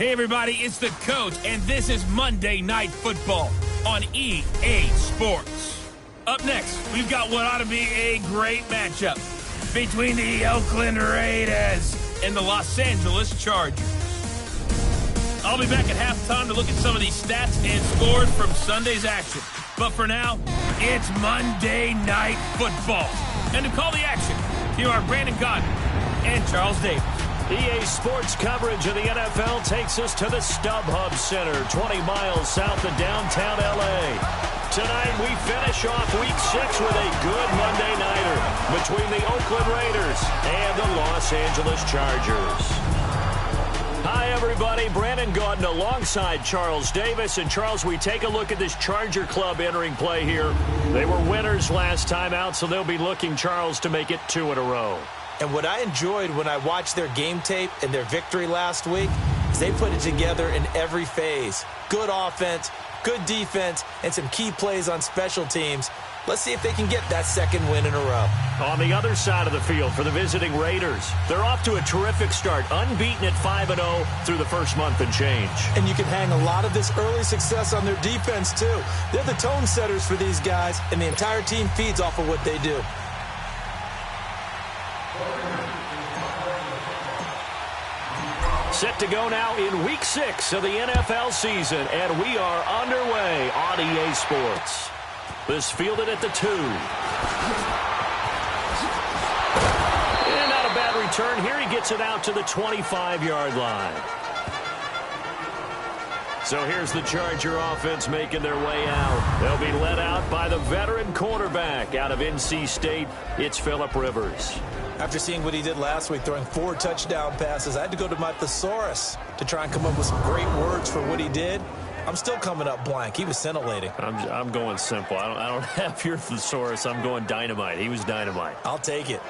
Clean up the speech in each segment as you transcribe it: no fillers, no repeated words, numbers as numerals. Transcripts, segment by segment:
Hey, everybody, it's the coach, and this is Monday Night Football on EA Sports. Up next, we've got what ought to be a great matchup between the Oakland Raiders and the Los Angeles Chargers. I'll be back at halftime to look at some of these stats and scores from Sunday's action. But for now, it's Monday Night Football. And to call the action, here are Brandon Godden and Charles Davis. EA Sports coverage of the NFL takes us to the StubHub Center, 20 miles south of downtown L.A. Tonight, we finish off Week 6 with a good Monday nighter between the Oakland Raiders and the Los Angeles Chargers. Hi, everybody. Brandon Gaudin alongside Charles Davis. And, Charles, we take a look at this Charger club entering play here. They were winners last time out, so they'll be looking, Charles, to make it 2 in a row. And what I enjoyed when I watched their game tape and their victory last week is they put it together in every phase. Good offense, good defense, and some key plays on special teams. Let's see if they can get that second win in a row. On the other side of the field for the visiting Raiders, they're off to a terrific start, unbeaten at 5-0 through the first month and change. And you can hang a lot of this early success on their defense, too. They're the tone setters for these guys, and the entire team feeds off of what they do. Set to go now in Week 6 of the NFL season, and we are underway on EA Sports. This fielded at the 2. And not a bad return here. He gets it out to the 25-yard line. So here's the Charger offense making their way out. They'll be led out by the veteran quarterback out of NC State. It's Phillip Rivers. After seeing what he did last week, throwing 4 touchdown passes, I had to go to my thesaurus to try and come up with some great words for what he did. I'm still coming up blank. He was scintillating. I'm going simple. I don't have your thesaurus. I'm going dynamite. He was dynamite. I'll take it.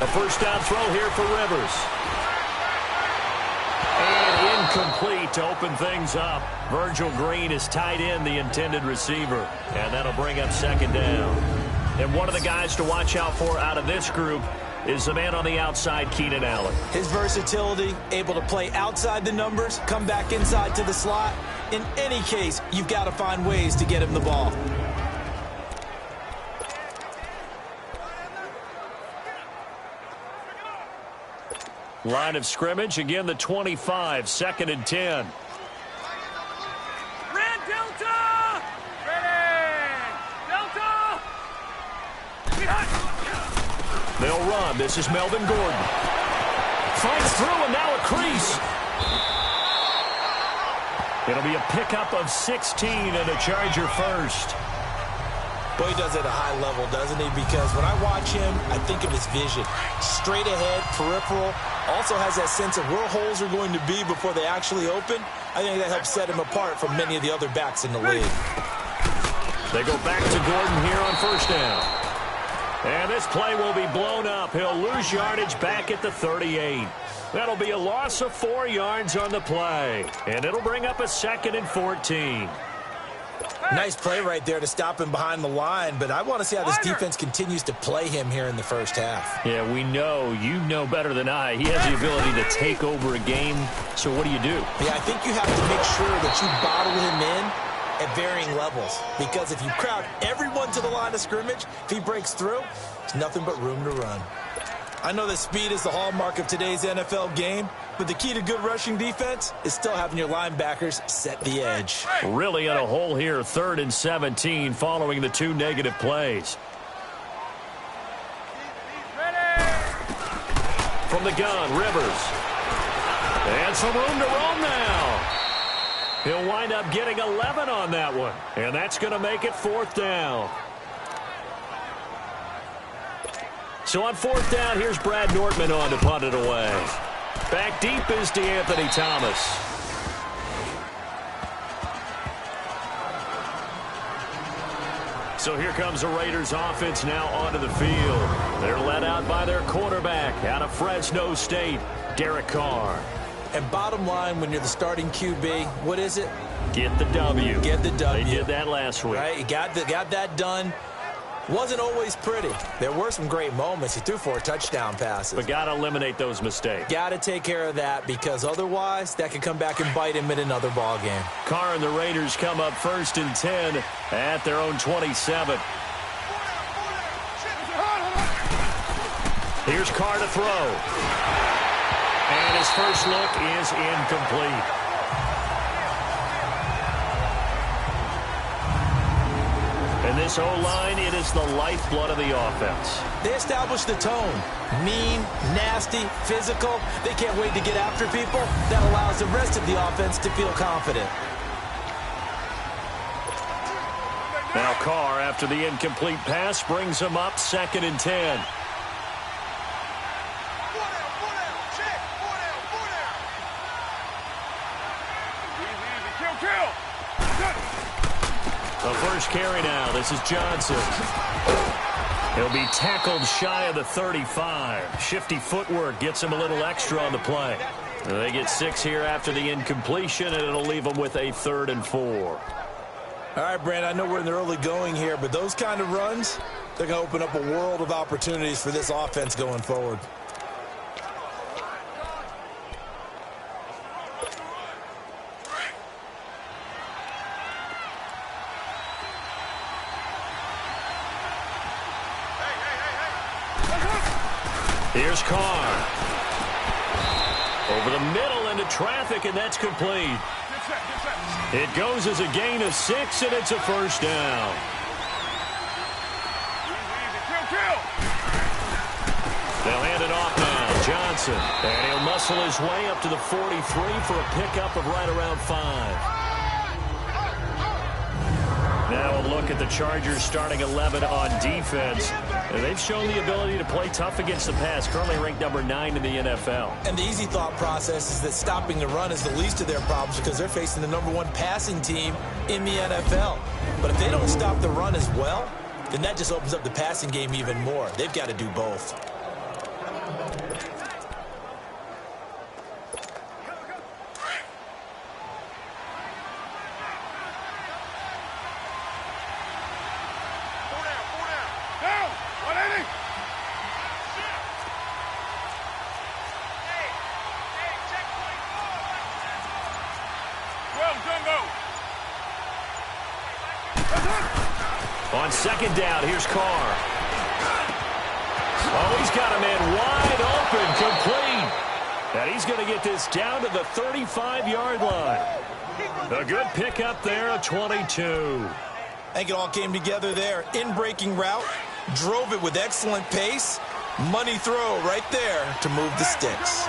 A first down throw here for Rivers. And incomplete to open things up. Virgil Green is tied in, the intended receiver. And that'll bring up second down. And one of the guys to watch out for out of this group is the man on the outside, Keenan Allen. His versatility, able to play outside the numbers, come back inside to the slot. In any case, you've got to find ways to get him the ball. Line of scrimmage, again the 25, 2nd and 10. Red Delta! Ready! Delta! They'll run. This is Melvin Gordon. Fights through, and now a crease. It'll be a pickup of 16 and a Charger first. Boy, he does it at a high level, doesn't he? Because when I watch him, I think of his vision. Straight ahead, peripheral. Also has that sense of where holes are going to be before they actually open. I think that helps set him apart from many of the other backs in the league. They go back to Gordon here on first down. And this play will be blown up. He'll lose yardage back at the 38. That'll be a loss of 4 yards on the play. And it'll bring up a 2nd and 14. Nice play right there to stop him behind the line, but I want to see how this defense continues to play him here in the first half. Yeah, we know. You know better than I. He has the ability to take over a game, so what do you do? Yeah, I think you have to make sure that you bottle him in at varying levels, because if you crowd everyone to the line of scrimmage, if he breaks through, there's nothing but room to run. I know that speed is the hallmark of today's NFL game, but the key to good rushing defense is still having your linebackers set the edge. Really in a hole here, 3rd and 17 following the 2 negative plays. From the gun, Rivers. And some room to roam now. He'll wind up getting 11 on that one, and that's going to make it 4th down. So on 4th down, here's Brad Nortman on to punt it away. Back deep is DeAnthony Thomas. So here comes the Raiders offense now onto the field. They're led out by their quarterback out of Fresno State, Derek Carr. And bottom line, when you're the starting QB, what is it? Get the W. Get the W. They did that last week. Right? You got that done. Wasn't always pretty. There were some great moments. He threw 4 touchdown passes. But got to eliminate those mistakes. Got to take care of that, because otherwise that could come back and bite him in another ball game. Carr and the Raiders come up 1st and 10 at their own 27. Here's Carr to throw. And his first look is incomplete. And this O-line, it is the lifeblood of the offense. They establish the tone. Mean, nasty, physical. They can't wait to get after people. That allows the rest of the offense to feel confident. Now Carr, after the incomplete pass, brings him up 2nd and 10. The first carry now. This is Johnson. He'll be tackled shy of the 35. Shifty footwork gets him a little extra on the play. They get 6 here after the incompletion, and it'll leave them with a 3rd and 4. All right, Brand, I know we're in the early going here, but those kind of runs, they're going to open up a world of opportunities for this offense going forward. Here's Carr. Over the middle into traffic, and that's complete. It goes as a gain of 6, and it's a first down. They'll hand it off now. Johnson. And he'll muscle his way up to the 43 for a pickup of right around 5. Now a look at the Chargers starting 11 on defense. And they've shown the ability to play tough against the pass, currently ranked number 9 in the NFL. And the easy thought process is that stopping the run is the least of their problems, because they're facing the number 1 passing team in the NFL. But if they don't stop the run as well, then that just opens up the passing game even more. They've got to do both. On 2nd down, here's Carr. Oh, he's got a man wide open, complete. And he's going to get this down to the 35-yard line. A good pickup there, a 22. I think it all came together there. In-breaking route, drove it with excellent pace. Money throw right there to move the sticks.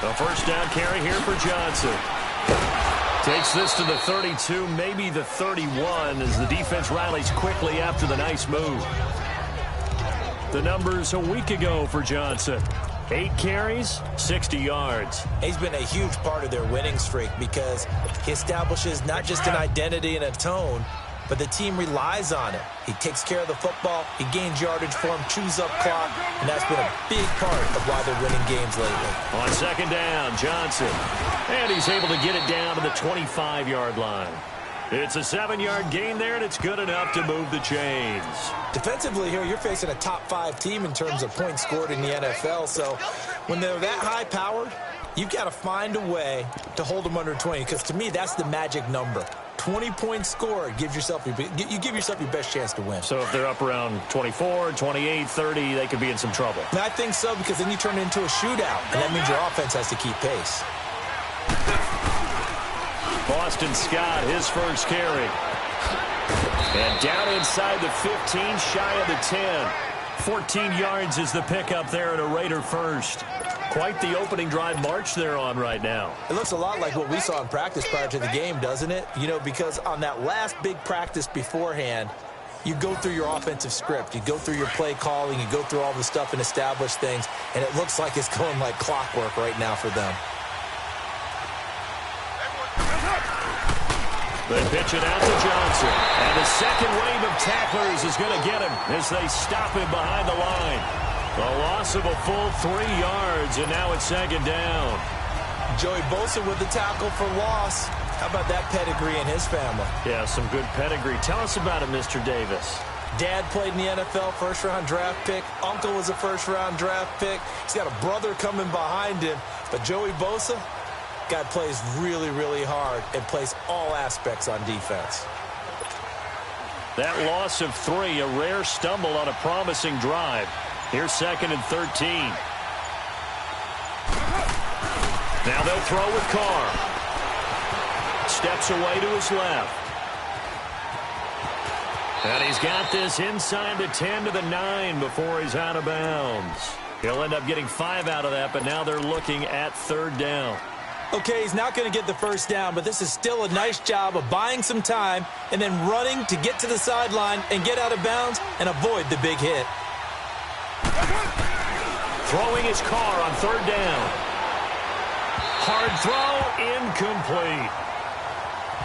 A first down carry here for Johnson. Takes this to the 32, maybe the 31, as the defense rallies quickly after the nice move. The numbers a week ago for Johnson. 8 carries, 60 yards. He's been a huge part of their winning streak, because he establishes not just an identity and a tone, but the team relies on it. He takes care of the football, he gains yardage for him, chews up clock, and that's been a big part of why they're winning games lately. On 2nd down, Johnson. And he's able to get it down to the 25-yard line. It's a 7-yard gain there, and it's good enough to move the chains. Defensively here, you're facing a top 5 team in terms of points scored in the NFL, so when they're that high-powered, you've got to find a way to hold them under 20, because to me, that's the magic number. 20 points scored, you give yourself your best chance to win. So if they're up around 24, 28, 30, they could be in some trouble. And I think so, because then you turn it into a shootout, and that means your offense has to keep pace. Boston Scott, his first carry. And down inside the 15, shy of the 10. 14 yards is the pickup there at a Raider first. Quite the opening drive march they're on right now. It looks a lot like what we saw in practice prior to the game, doesn't it? You know, because on that last big practice beforehand, You go through your offensive script. You go through your play calling. You go through all the stuff and establish things, and it looks like it's going like clockwork right now for them. They pitch it out to Johnson. And the second wave of tacklers is going to get him as they stop him behind the line. A loss of a full 3 yards, and now it's second down. Joey Bosa with the tackle for loss. How about that pedigree in his family? Yeah, some good pedigree. Tell us about it, Mr. Davis. Dad played in the NFL, first-round draft pick. Uncle was a first-round draft pick. He's got a brother coming behind him. But Joey Bosa, guy plays really, really hard and plays all aspects on defense. That loss of 3, a rare stumble on a promising drive. Here's 2nd and 13. Now they'll throw with Carr. Steps away to his left. And he's got this inside the 10 to the 9 before he's out of bounds. He'll end up getting 5 out of that, but now they're looking at 3rd down. Okay, he's not going to get the first down, but this is still a nice job of buying some time and then running to get to the sideline and get out of bounds and avoid the big hit. Throwing his Carr on 3rd down. Hard throw, incomplete.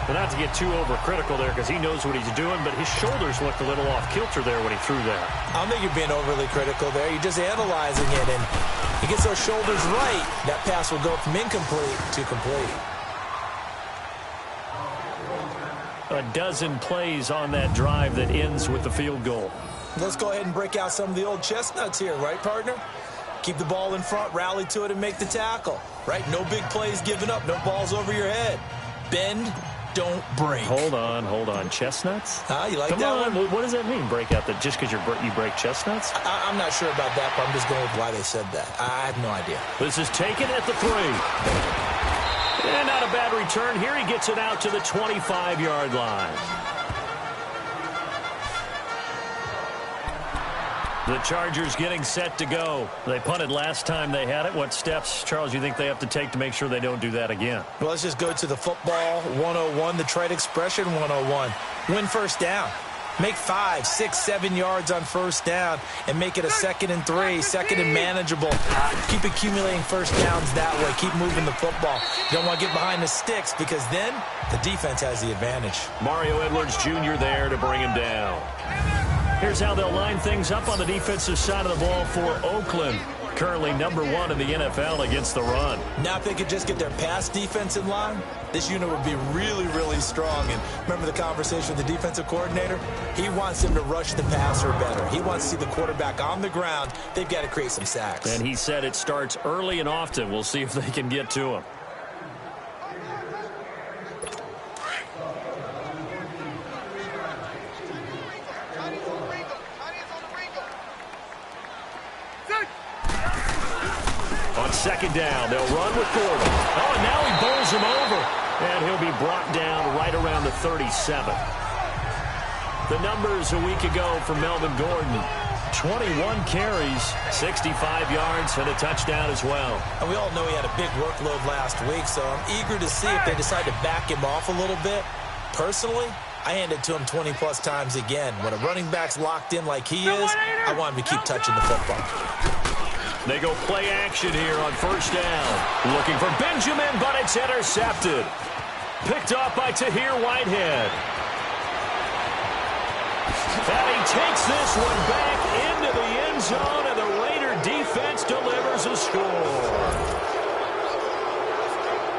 But not to get too overcritical there because he knows what he's doing, but his shoulders looked a little off kilter there when he threw that. I don't think you're being overly critical there. You're just analyzing it, and he gets those shoulders right. That pass will go from incomplete to complete. A dozen plays on that drive that ends with the field goal. Let's go ahead and break out some of the old chestnuts here, right, partner? Keep the ball in front, rally to it, and make the tackle, right? No big plays given up, no balls over your head. Bend, don't break. Hold on. Chestnuts? You like Come that on. one? What does that mean, break out? That just because you break chestnuts? I'm not sure about that, but I'm just going with why they said that. I have no idea. This is taken at the 3. And not a bad return. Here he gets it out to the 25-yard line. The Chargers getting set to go. They punted last time they had it. What steps, Charles, you think they have to take to make sure they don't do that again? Well, let's just go to the football 101, the trade expression 101. Win first down. Make 5, 6, 7 yards on first down and make it a 2nd and 3, 2nd and manageable. Keep accumulating first downs that way. Keep moving the football. You don't want to get behind the sticks because then the defense has the advantage. Mario Edwards Jr. there to bring him down. Here's how they'll line things up on the defensive side of the ball for Oakland. Currently #1 in the NFL against the run. Now if they could just get their pass defense in line, this unit would be really, really strong. And remember the conversation with the defensive coordinator? He wants them to rush the passer better. He wants to see the quarterback on the ground. They've got to create some sacks. And he said it starts early and often. We'll see if they can get to him. On 2nd down, they'll run with Gordon. Oh, and now he bowls him over. And he'll be brought down right around the 37. The numbers a week ago for Melvin Gordon. 21 carries, 65 yards, and a touchdown as well. And we all know he had a big workload last week, so I'm eager to see if they decide to back him off a little bit. Personally, I hand it to him 20-plus times again. When a running back's locked in like he is, I want him to keep touching the football. They go play action here on first down. Looking for Benjamin, but it's intercepted. Picked off by Tahir Whitehead. And he takes this one back into the end zone, and the Raider defense delivers a score.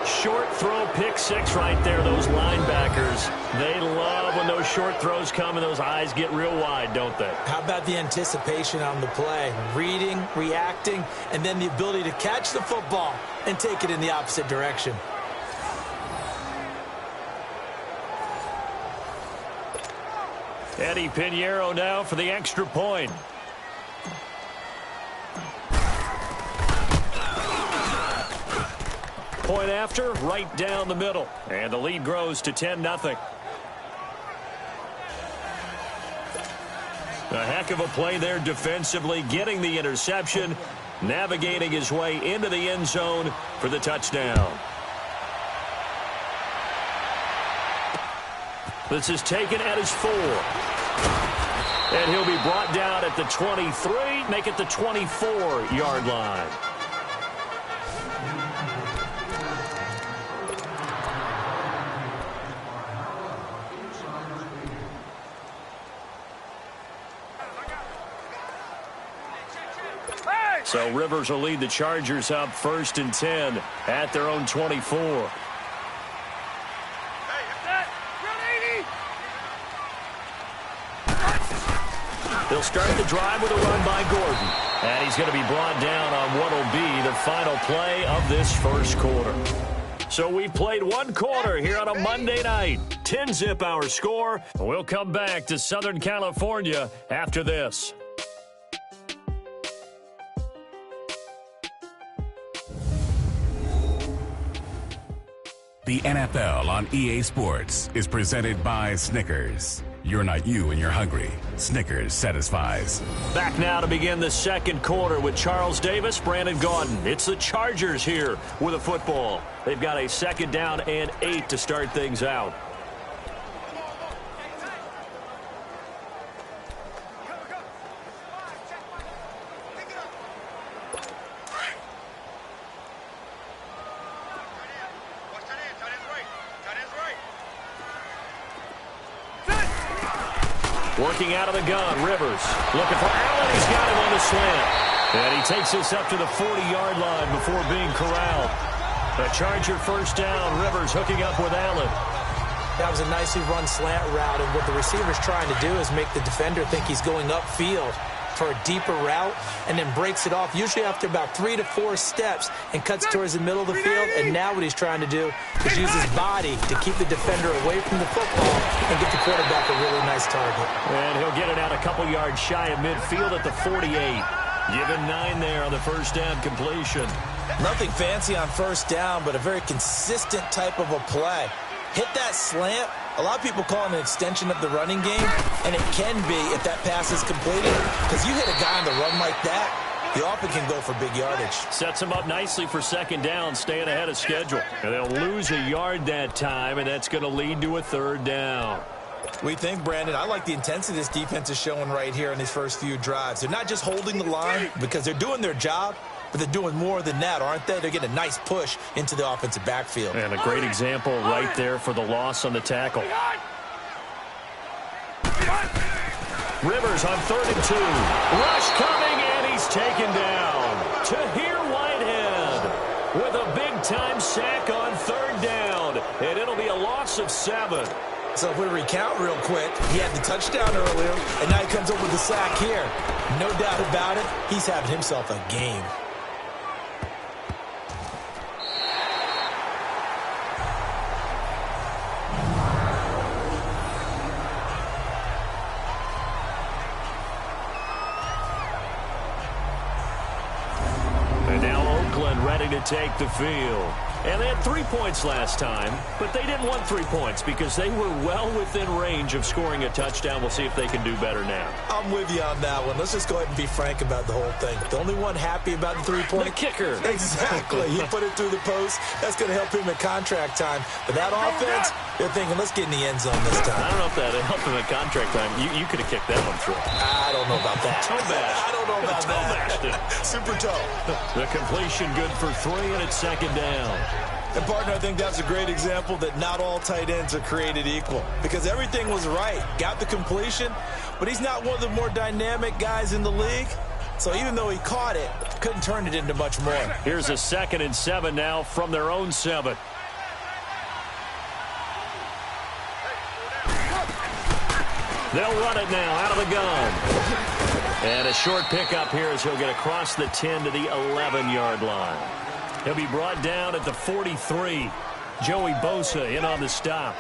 Short throw, pick 6 right there, those linebackers. They love when those short throws come and those eyes get real wide, don't they? How about the anticipation on the play? Reading, reacting, and then the ability to catch the football and take it in the opposite direction. Eddie Pinheiro now for the extra point. Point after, right down the middle. And the lead grows to 10-0. A heck of a play there defensively, getting the interception, navigating his way into the end zone for the touchdown. This is taken at his 4. And he'll be brought down at the 23, make it the 24-yard line. So Rivers will lead the Chargers up 1st and 10 at their own 24. They'll start the drive with a run by Gordon. And he's going to be brought down on what will be the final play of this first quarter. So we played one quarter here on a Monday night. 10-zip our score. We'll come back to Southern California after this. The NFL on EA Sports is presented by Snickers. You're not you and you're hungry. Snickers satisfies. Back now to begin the second quarter with Charles Davis, Brandon Gaudin. It's the Chargers here with a football. They've got a 2nd down and 8 to start things out. Working out of the gun, Rivers looking for Allen. He's got him on the slant. And he takes this up to the 40-yard line before being corralled. A Charger 1st down. Rivers hooking up with Allen. That was a nicely run slant route, and what the receiver's trying to do is make the defender think he's going upfield for a deeper route, and then breaks it off, usually after about 3 to 4 steps, and cuts towards the middle of the field. And now what he's trying to do is use his body to keep the defender away from the football and get the quarterback a really nice target. And he'll get it out a couple yards shy of midfield at the 48. Given 9 there on the 1st down completion. Nothing fancy on 1st down, but a very consistent type of a play. Hit that slant. A lot of people call it an extension of the running game, and it can be if that pass is completed, because you hit a guy on the run like that, he often can go for big yardage. Sets him up nicely for 2nd down, staying ahead of schedule. And they'll lose a yard that time, and that's going to lead to a 3rd down. We think, Brandon, I like the intensity this defense is showing right here in these first few drives. They're not just holding the line because they're doing their job, but they're doing more than that, aren't they? They're getting a nice push into the offensive backfield. And a great example right there for the loss on the tackle. Rivers on 3rd and 2. Rush coming, and he's taken down. Tahir Whitehead with a big-time sack on 3rd down. And it'll be a loss of 7. So if we recount real quick, he had the touchdown earlier, and now he comes up with the sack here. No doubt about it, he's having himself a game. And now Oakland ready to take the field. And they had 3 points last time, but they didn't want 3 points because they were well within range of scoring a touchdown. We'll see if they can do better now. I'm with you on that one. Let's just go ahead and be frank about the whole thing. The only one happy about the 3-point? The kicker. Exactly. He put it through the post. That's going to help him at contract time. But that offense, they're thinking, let's get in the end zone this time. I don't know if that helped him at contract time. You could have kicked that one through. I don't know about that. Toe bash. I don't know about that. Super toe. The completion good for 3, and it's 2nd down. And, partner, I think that's a great example that not all tight ends are created equal, because everything was right. Got the completion, but he's not one of the more dynamic guys in the league. So even though he caught it, couldn't turn it into much more. Here's a 2nd and 7 now from their own 7. They'll run it now out of the gun. And a short pickup here as he'll get across the 10 to the 11-yard line. He'll be brought down at the 43. Joey Bosa in on the stop.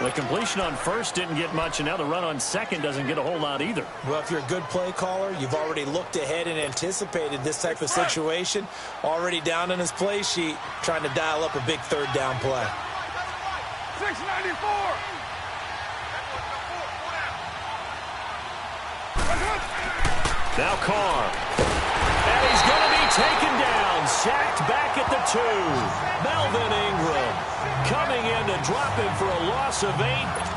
The completion on 1st didn't get much, and now the run on 2nd doesn't get a whole lot either. Well, if you're a good play caller, you've already looked ahead and anticipated this type of situation. Already down on his play sheet, trying to dial up a big 3rd down play. 694. Now Carr. And he's going to be taken down. Sacked back at the 2. Melvin Ingram coming in to drop him for a loss of 8.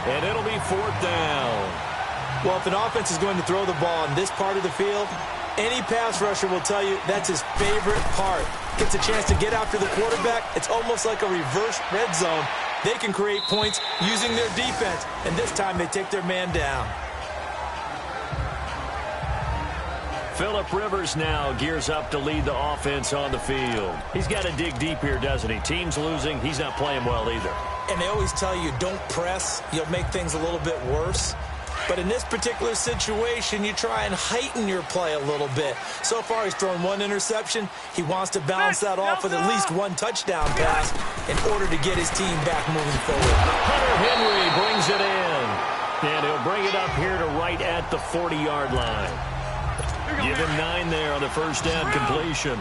And it'll be 4th down. Well, if an offense is going to throw the ball in this part of the field, any pass rusher will tell you that's his favorite part. Gets a chance to get after the quarterback. It's almost like a reverse red zone. They can create points using their defense, and this time they take their man down. Phillip Rivers now gears up to lead the offense on the field. He's got to dig deep here, doesn't he? Team's losing. He's not playing well either. And they always tell you, don't press. You'll make things a little bit worse. But in this particular situation, you try and heighten your play a little bit. So far, he's thrown one interception. He wants to balance that off with at least one touchdown pass in order to get his team back moving forward. Hunter Henry brings it in. And he'll bring it up here to right at the 40-yard line. Give him 9 there on the first down completion.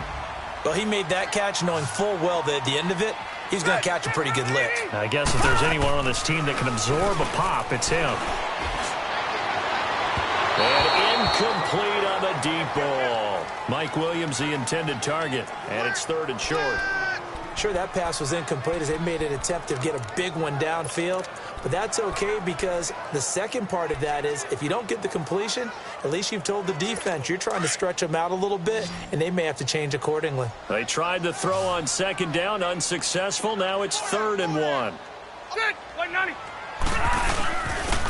Well, he made that catch knowing full well that at the end of it, he's going to catch a pretty good lick. I guess if there's anyone on this team that can absorb a pop, it's him. And incomplete on the deep ball. Mike Williams, the intended target, and it's 3rd and short. Sure, that pass was incomplete as they made an attempt to get a big one downfield, but that's okay because the second part of that is if you don't get the completion, at least you've told the defense you're trying to stretch them out a little bit, and they may have to change accordingly. They tried to throw on 2nd down, unsuccessful. Now it's 3rd and 1.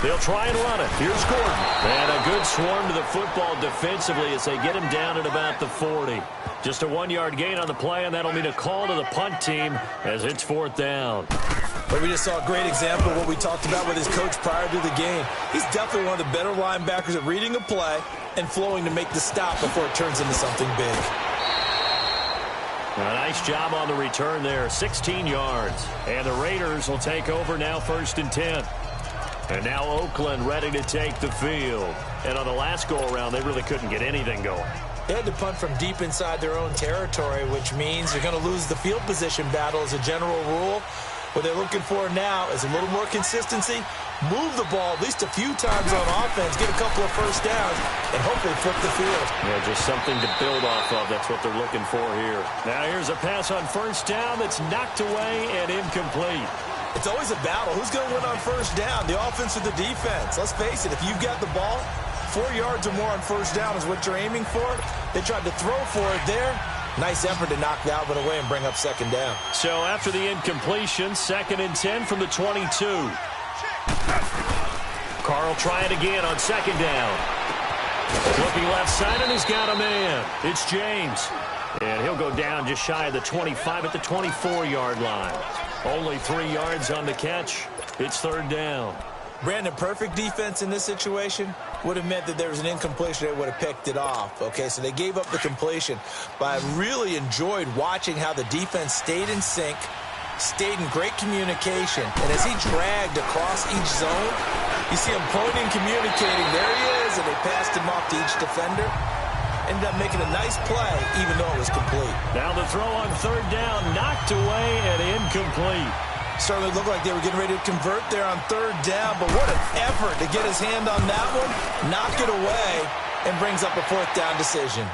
They'll try and run it. Here's Gordon. And a good swarm to the football defensively as they get him down at about the 40. Just a 1-yard gain on the play, and that'll mean a call to the punt team as it's 4th down. But we just saw a great example of what we talked about with his coach prior to the game. He's definitely one of the better linebackers at reading a play and flowing to make the stop before it turns into something big. A nice job on the return there, 16 yards. And the Raiders will take over now 1st and 10. And now Oakland ready to take the field. And on the last go-around, they really couldn't get anything going. They had to punt from deep inside their own territory, which means they're going to lose the field position battle as a general rule. What they're looking for now is a little more consistency, move the ball at least a few times on offense, get a couple of first downs, and hopefully flip the field. Yeah, just something to build off of. That's what they're looking for here. Now here's a pass on 1st down that's knocked away and incomplete. It's always a battle. Who's going to win on 1st down, the offense or the defense? Let's face it, if you've got the ball, 4 yards or more on 1st down is what you're aiming for. They tried to throw for it there. Nice effort to knock that one away and bring up 2nd down. So after the incompletion, 2nd and 10 from the 22. Carl try it again on 2nd down. Looking left side, and he's got a man. It's James. And he'll go down just shy of the 25 at the 24-yard line. Only 3 yards on the catch. It's 3rd down. Brandon, perfect defense in this situation would have meant that there was an incompletion. They would have picked it off. Okay, so they gave up the completion. But I really enjoyed watching how the defense stayed in sync, stayed in great communication. And as he dragged across each zone, you see him pointing, communicating. There he is, and they passed him off to each defender. Ended up making a nice play, even though it was complete. Now the throw on 3rd down, knocked away and incomplete. Certainly looked like they were getting ready to convert there on 3rd down, but what an effort to get his hand on that one, knock it away, and brings up a 4th down decision.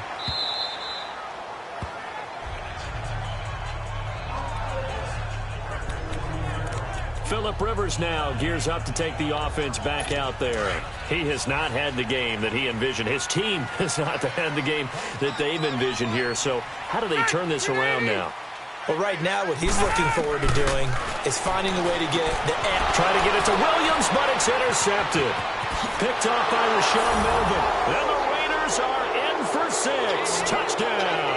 Phillip Rivers now gears up to take the offense back out there. He has not had the game that he envisioned. His team has not had the game that they've envisioned here. So how do they turn this around now? Well, right now, what he's looking forward to doing is finding a way to get the end. Try to get it to Williams, but it's intercepted. Picked off by Rashawn Melvin. And the Raiders are in for 6. Touchdown.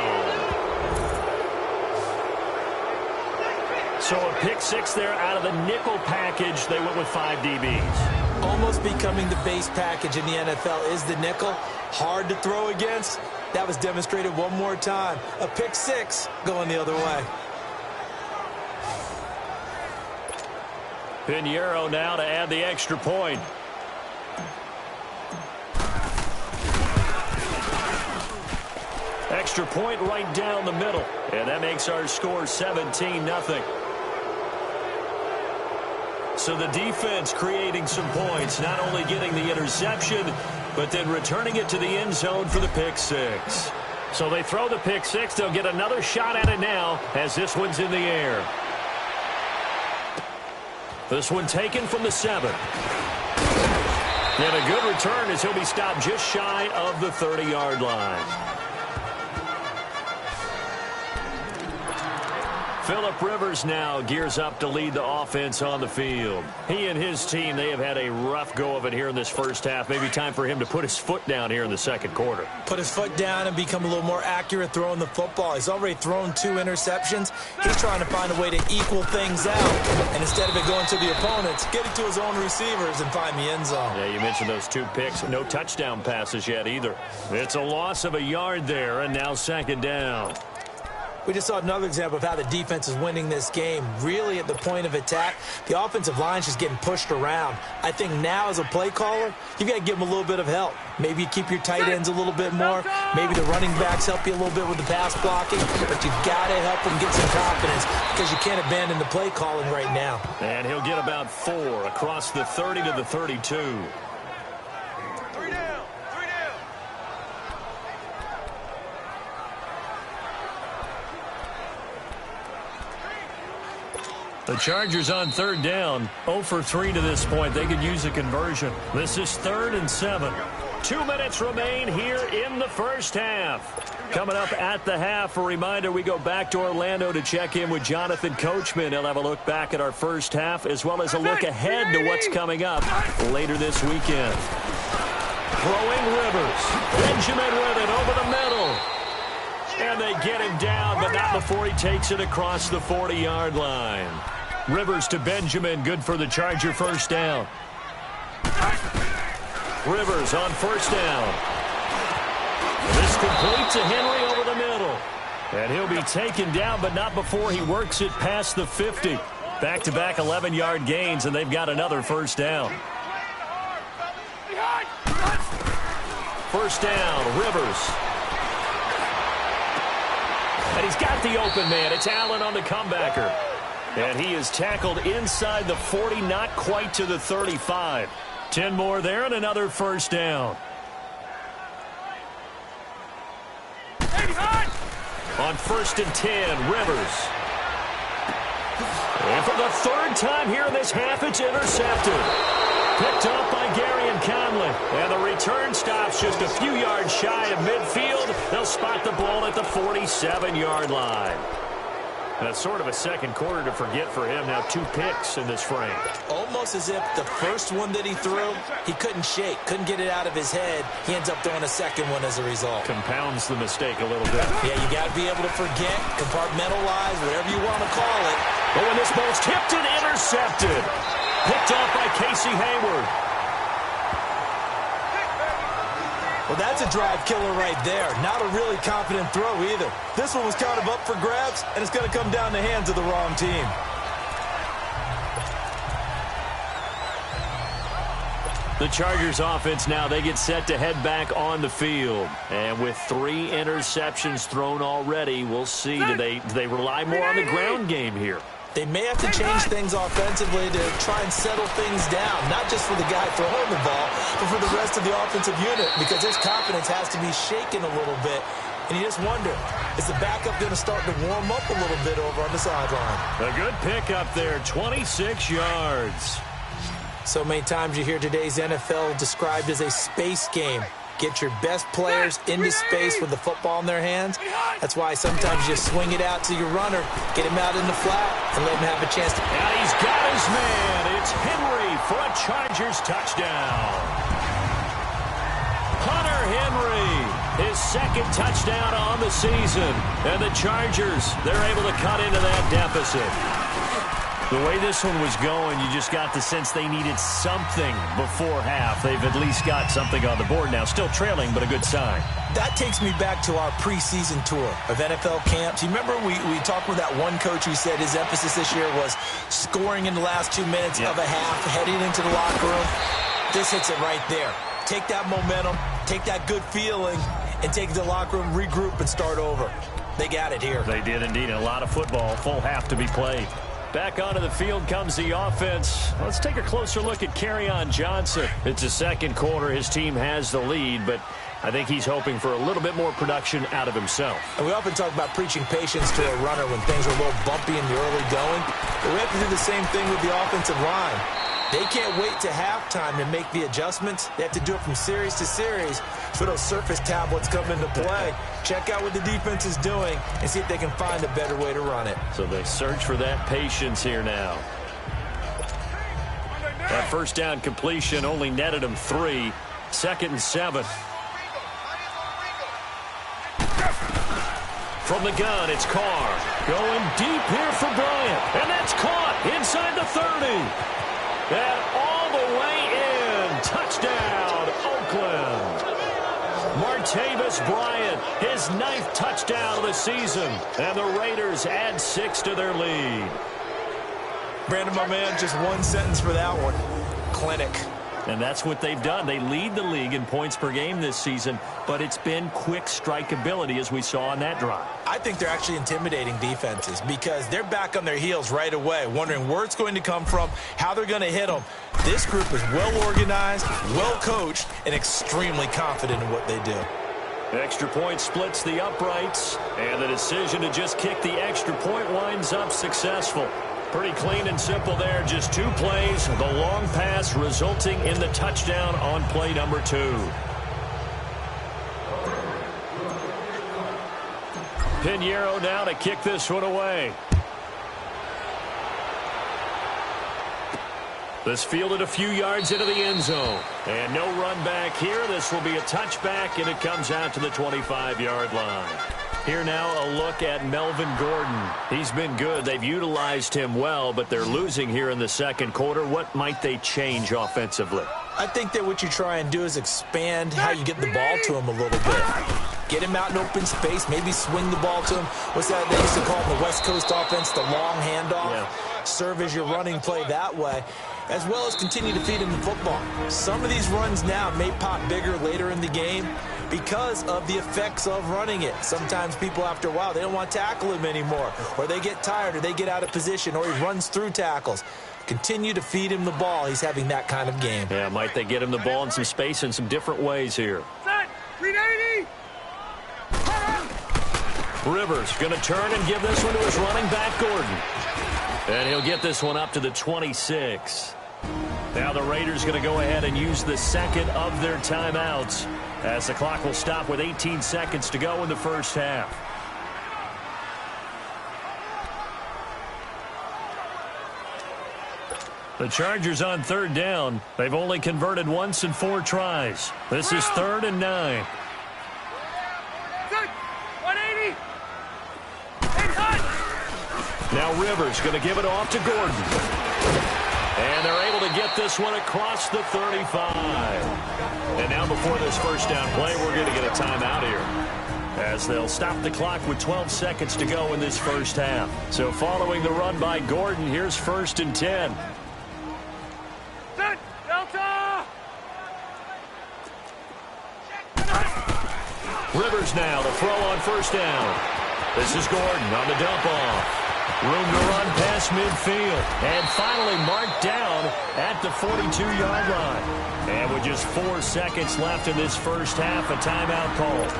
So a pick 6 there out of the nickel package. They went with 5 DBs. Almost becoming the base package in the NFL is the nickel. Hard to throw against. That was demonstrated one more time. A pick 6 going the other way. Pinheiro now to add the extra point. Extra point right down the middle. And that makes our score 17-0. So the defense creating some points, not only getting the interception, but then returning it to the end zone for the pick 6. So they throw the pick 6. They'll get another shot at it now as this one's in the air. This one taken from the 7. And a good return as he'll be stopped just shy of the 30-yard line. Phillip Rivers now gears up to lead the offense on the field. He and his team, they have had a rough go of it here in this first half. Maybe time for him to put his foot down here in the second quarter. Put his foot down and become a little more accurate throwing the football. He's already thrown 2 interceptions. He's trying to find a way to equal things out. And instead of it going to the opponents, get it to his own receivers and find the end zone. Yeah, you mentioned those 2 picks. No touchdown passes yet either. It's a loss of a yard there, and now second down. We just saw another example of how the defense is winning this game. Really at the point of attack, the offensive line's just getting pushed around. I think now as a play caller, you've got to give them a little bit of help. Maybe you keep your tight ends a little bit more. Maybe the running backs help you a little bit with the pass blocking. But you've got to help them get some confidence because you can't abandon the play calling right now. And he'll get about 4 across the 30 to the 32. The Chargers on third down, 0 for 3 to this point. They could use a conversion. This is 3rd and 7. 2 minutes remain here in the first half. Coming up at the half, a reminder, we go back to Orlando to check in with Jonathan Coachman. He'll have a look back at our first half as well as a look ahead to what's coming up later this weekend. Throwing Rivers. Benjamin with it over the middle. And they get him down, but not before he takes it across the 40-yard line. Rivers to Benjamin, good for the Charger first down. Rivers on first down. This completes to Henry over the middle. And he'll be taken down, but not before he works it past the 50. Back-to-back 11-yard gains, and they've got another first down. First down, Rivers. And he's got the open man. It's Allen on the comebacker. And he is tackled inside the 40, not quite to the 35. 10 more there and another first down. On 1st and 10, Rivers. And for the 3rd time here in this half, it's intercepted. Picked up by Gary and Conley. And the return stops just a few yards shy of midfield. They'll spot the ball at the 47-yard line. That's sort of a second quarter to forget for him. Now 2 picks in this frame. Almost as if the first one that he threw, he couldn't shake, couldn't get it out of his head. He ends up throwing a second one as a result. Compounds the mistake a little bit. Yeah, you got to be able to forget, compartmentalize, whatever you want to call it. But when this ball's tipped and intercepted. Picked off by Casey Hayward. Well, that's a drive killer right there. Not a really confident throw either. This one was kind of up for grabs, and it's going to come down the hands of the wrong team. The Chargers offense now, they get set to head back on the field. And with 3 interceptions thrown already, we'll see. Do they rely more on the ground game here? They may have to change things offensively to try and settle things down, not just for the guy throwing the ball, but for the rest of the offensive unit, because his confidence has to be shaken a little bit. And you just wonder, is the backup going to start to warm up a little bit over on the sideline? A good pickup there, 26 yards. So many times you hear today's NFL described as a space game. Get your best players into space with the football in their hands. That's why sometimes you swing it out to your runner, get him out in the flat, and let him have a chance to... And he's got his man. It's Henry for a Chargers touchdown. Hunter Henry, his 2nd touchdown on the season. And the Chargers, they're able to cut into that deficit. The way this one was going, you just got the sense they needed something before half. They've at least got something on the board now. Still trailing, but a good sign. That takes me back to our preseason tour of NFL camps. You remember we talked with that one coach who said his emphasis this year was scoring in the last 2 minutes of a half, heading into the locker room. This hits it right there. Take that momentum, take that good feeling, and take it to the locker room, regroup, and start over. They got it here. They did indeed. A lot of football, full half to be played. Back onto the field comes the offense. Let's take a closer look at Kerryon Johnson. It's the second quarter. His team has the lead, but I think he's hoping for a little bit more production out of himself. And we often talk about preaching patience to a runner when things are a little bumpy in the early going. But we have to do the same thing with the offensive line. They can't wait to halftime to make the adjustments. They have to do it from series to series for those surface tablets come into play. Check out what the defense is doing and see if they can find a better way to run it. So they search for that patience here now. That first down completion only netted them 3. 2nd and 7. From the gun, it's Carr. Going deep here for Bryant. And that's caught inside the 30. And all the way in. Touchdown, Oakland. Martavis Bryant, his 9th touchdown of the season. And the Raiders add 6 to their lead. Brandon, my man, just one sentence for that one. Clinic. And that's what they've done. They lead the league in points per game this season, but it's been quick strikeability as we saw on that drive. I think they're actually intimidating defenses because they're back on their heels right away, wondering where it's going to come from, how they're going to hit them. This group is well organized, well coached, and extremely confident in what they do. Extra point splits the uprights, and the decision to just kick the extra point winds up successful. Pretty clean and simple there. Just 2 plays. The long pass resulting in the touchdown on play number 2. Pinheiro now to kick this one away. This fielded a few yards into the end zone. And no run back here. This will be a touchback, and it comes out to the 25-yard line. Here now a look at Melvin Gordon. He's been good. They've utilized him well, but they're losing here in the second quarter. What might they change offensively? I think that what you try and do is expand how you get the ball to him a little bit. Get him out in open space, maybe swing the ball to him. What's that they used to call the West Coast offense, the long handoff? Yeah. Serve as your running play that way, as well as continue to feed him the football. Some of these runs now may pop bigger later in the game because of the effects of running it. Sometimes people, after a while, they don't want to tackle him anymore, or they get tired, or they get out of position, or he runs through tackles. Continue to feed him the ball. He's having that kind of game. Yeah, might they get him the ball in some space in some different ways here. Set, 380. Rivers going to turn and give this one to his running back, Gordon. And he'll get this one up to the 26. Now the Raiders going to go ahead and use the second of their timeouts, as the clock will stop with 18 seconds to go in the first half. The Chargers on 3rd down. They've only converted once in 4 tries. This is 3rd and 9. 180. Now Rivers going to give it off to Gordon. And they're able to get this one across the 35. And now before this first down play, we're going to get a timeout here, as they'll stop the clock with 12 seconds to go in this first half. So following the run by Gordon, here's 1st and 10. Set, Delta. Rivers now to throw on 1st down. This is Gordon on the dump off. Room to run past midfield. And finally marked down at the 42-yard line. And with just 4 seconds left in this first half, a timeout called.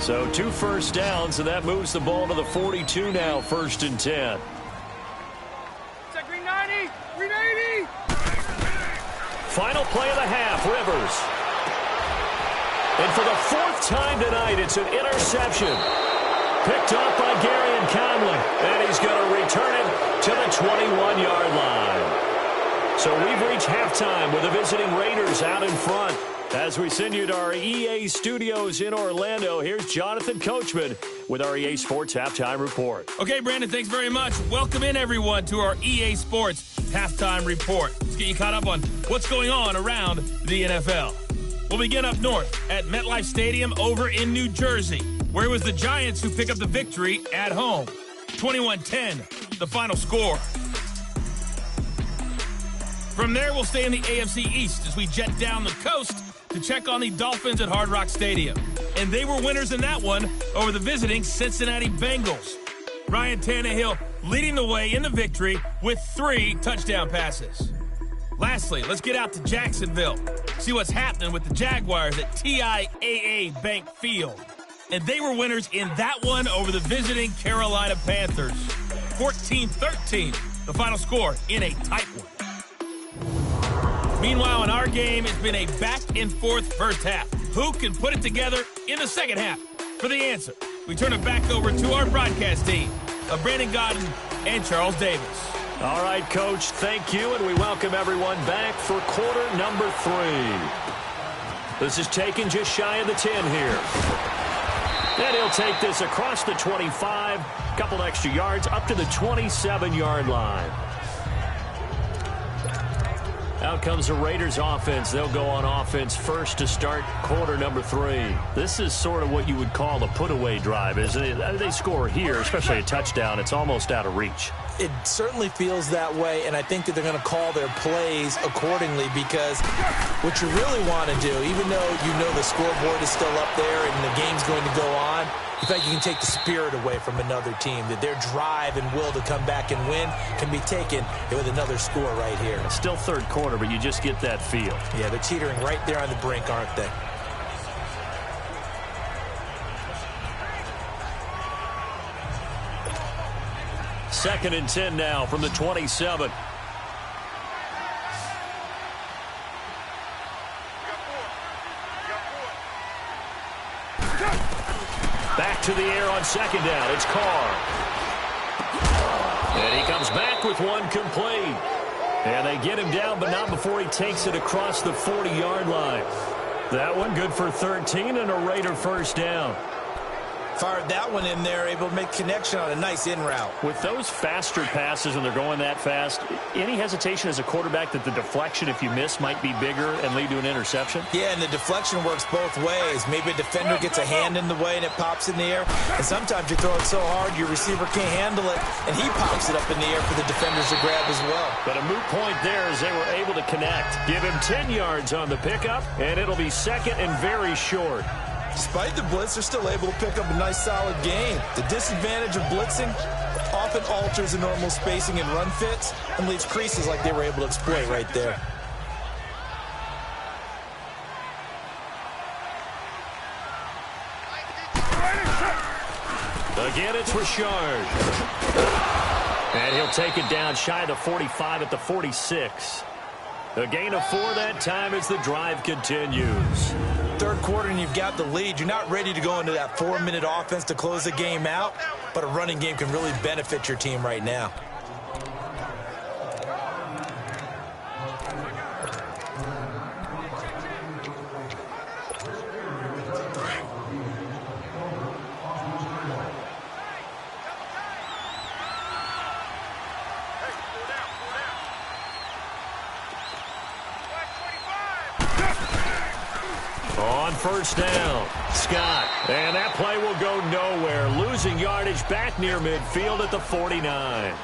So 2 first downs, and that moves the ball to the 42 now, 1st and 10. Set, 390. 380. Final play of the half, Rivers. And for the 4th time tonight, it's an interception. Picked up by Garyon Conley, and he's going to return it to the 21-yard line. So we've reached halftime with the visiting Raiders out in front. As we send you to our EA studios in Orlando, here's Jonathan Coachman with our EA Sports Halftime Report. Okay, Brandon, thanks very much. Welcome in, everyone, to our EA Sports Halftime Report. Let's get you caught up on what's going on around the NFL. We'll begin up north at MetLife Stadium over in New Jersey, where it was the Giants who pick up the victory at home. 21-10, the final score. From there, we'll stay in the AFC East as we jet down the coast to check on the Dolphins at Hard Rock Stadium. And they were winners in that one over the visiting Cincinnati Bengals. Ryan Tannehill leading the way in the victory with 3 touchdown passes. Lastly, let's get out to Jacksonville, see what's happening with the Jaguars at TIAA Bank Field. And they were winners in that one over the visiting Carolina Panthers. 14-13, The final score in a tight one. Meanwhile, in our game, it's been a back-and-forth first half. Who can put it together in the second half? For the answer, we turn it back over to our broadcast team of Brandon Godden and Charles Davis. All right, Coach, thank you, and we welcome everyone back for quarter number 3. This is taken just shy of the 10 here. And he'll take this across the 25, couple extra yards, up to the 27-yard line. Out comes the Raiders offense. They'll go on offense first to start quarter number 3. This is sort of what you would call a put-away drive, isn't it? They score here, especially a touchdown. It's almost out of reach. It certainly feels that way, and I think that they're going to call their plays accordingly, because what you really want to do, even though you know the scoreboard is still up there and the game's going to go on, in fact, you can take the spirit away from another team, that their drive and will to come back and win can be taken with another score right here. It's still third quarter, but you just get that feel. Yeah, they're teetering right there on the brink, aren't they? Second and 10 now from the 27. Back to the air on second down. It's Carr. And he comes back with one complete. And they get him down, but not before he takes it across the 40-yard line. That one good for 13 and a Raider first down. Fired that one in there, able to make connection on a nice in route. With those faster passes and they're going that fast, any hesitation as a quarterback that the deflection, if you miss, might be bigger and lead to an interception? Yeah, and the deflection works both ways. Maybe a defender gets a hand in the way and it pops in the air. And sometimes you throw it so hard your receiver can't handle it, and he pops it up in the air for the defenders to grab as well. But a moot point there as they were able to connect. Give him 10 yards on the pickup, and it'll be second and very short. Despite the blitz, they're still able to pick up a nice, solid gain. The disadvantage of blitzing often alters the normal spacing and run fits and leaves creases like they were able to exploit right there. Again, it's Richard. And he'll take it down shy of the 45 at the 46. A gain of 4 that time as the drive continues. Third quarter and you've got the lead. You're not ready to go into that 4-minute offense to close the game out, but a running game can really benefit your team right now. On first down, Scott. And that play will go nowhere. Losing yardage back near midfield at the 49.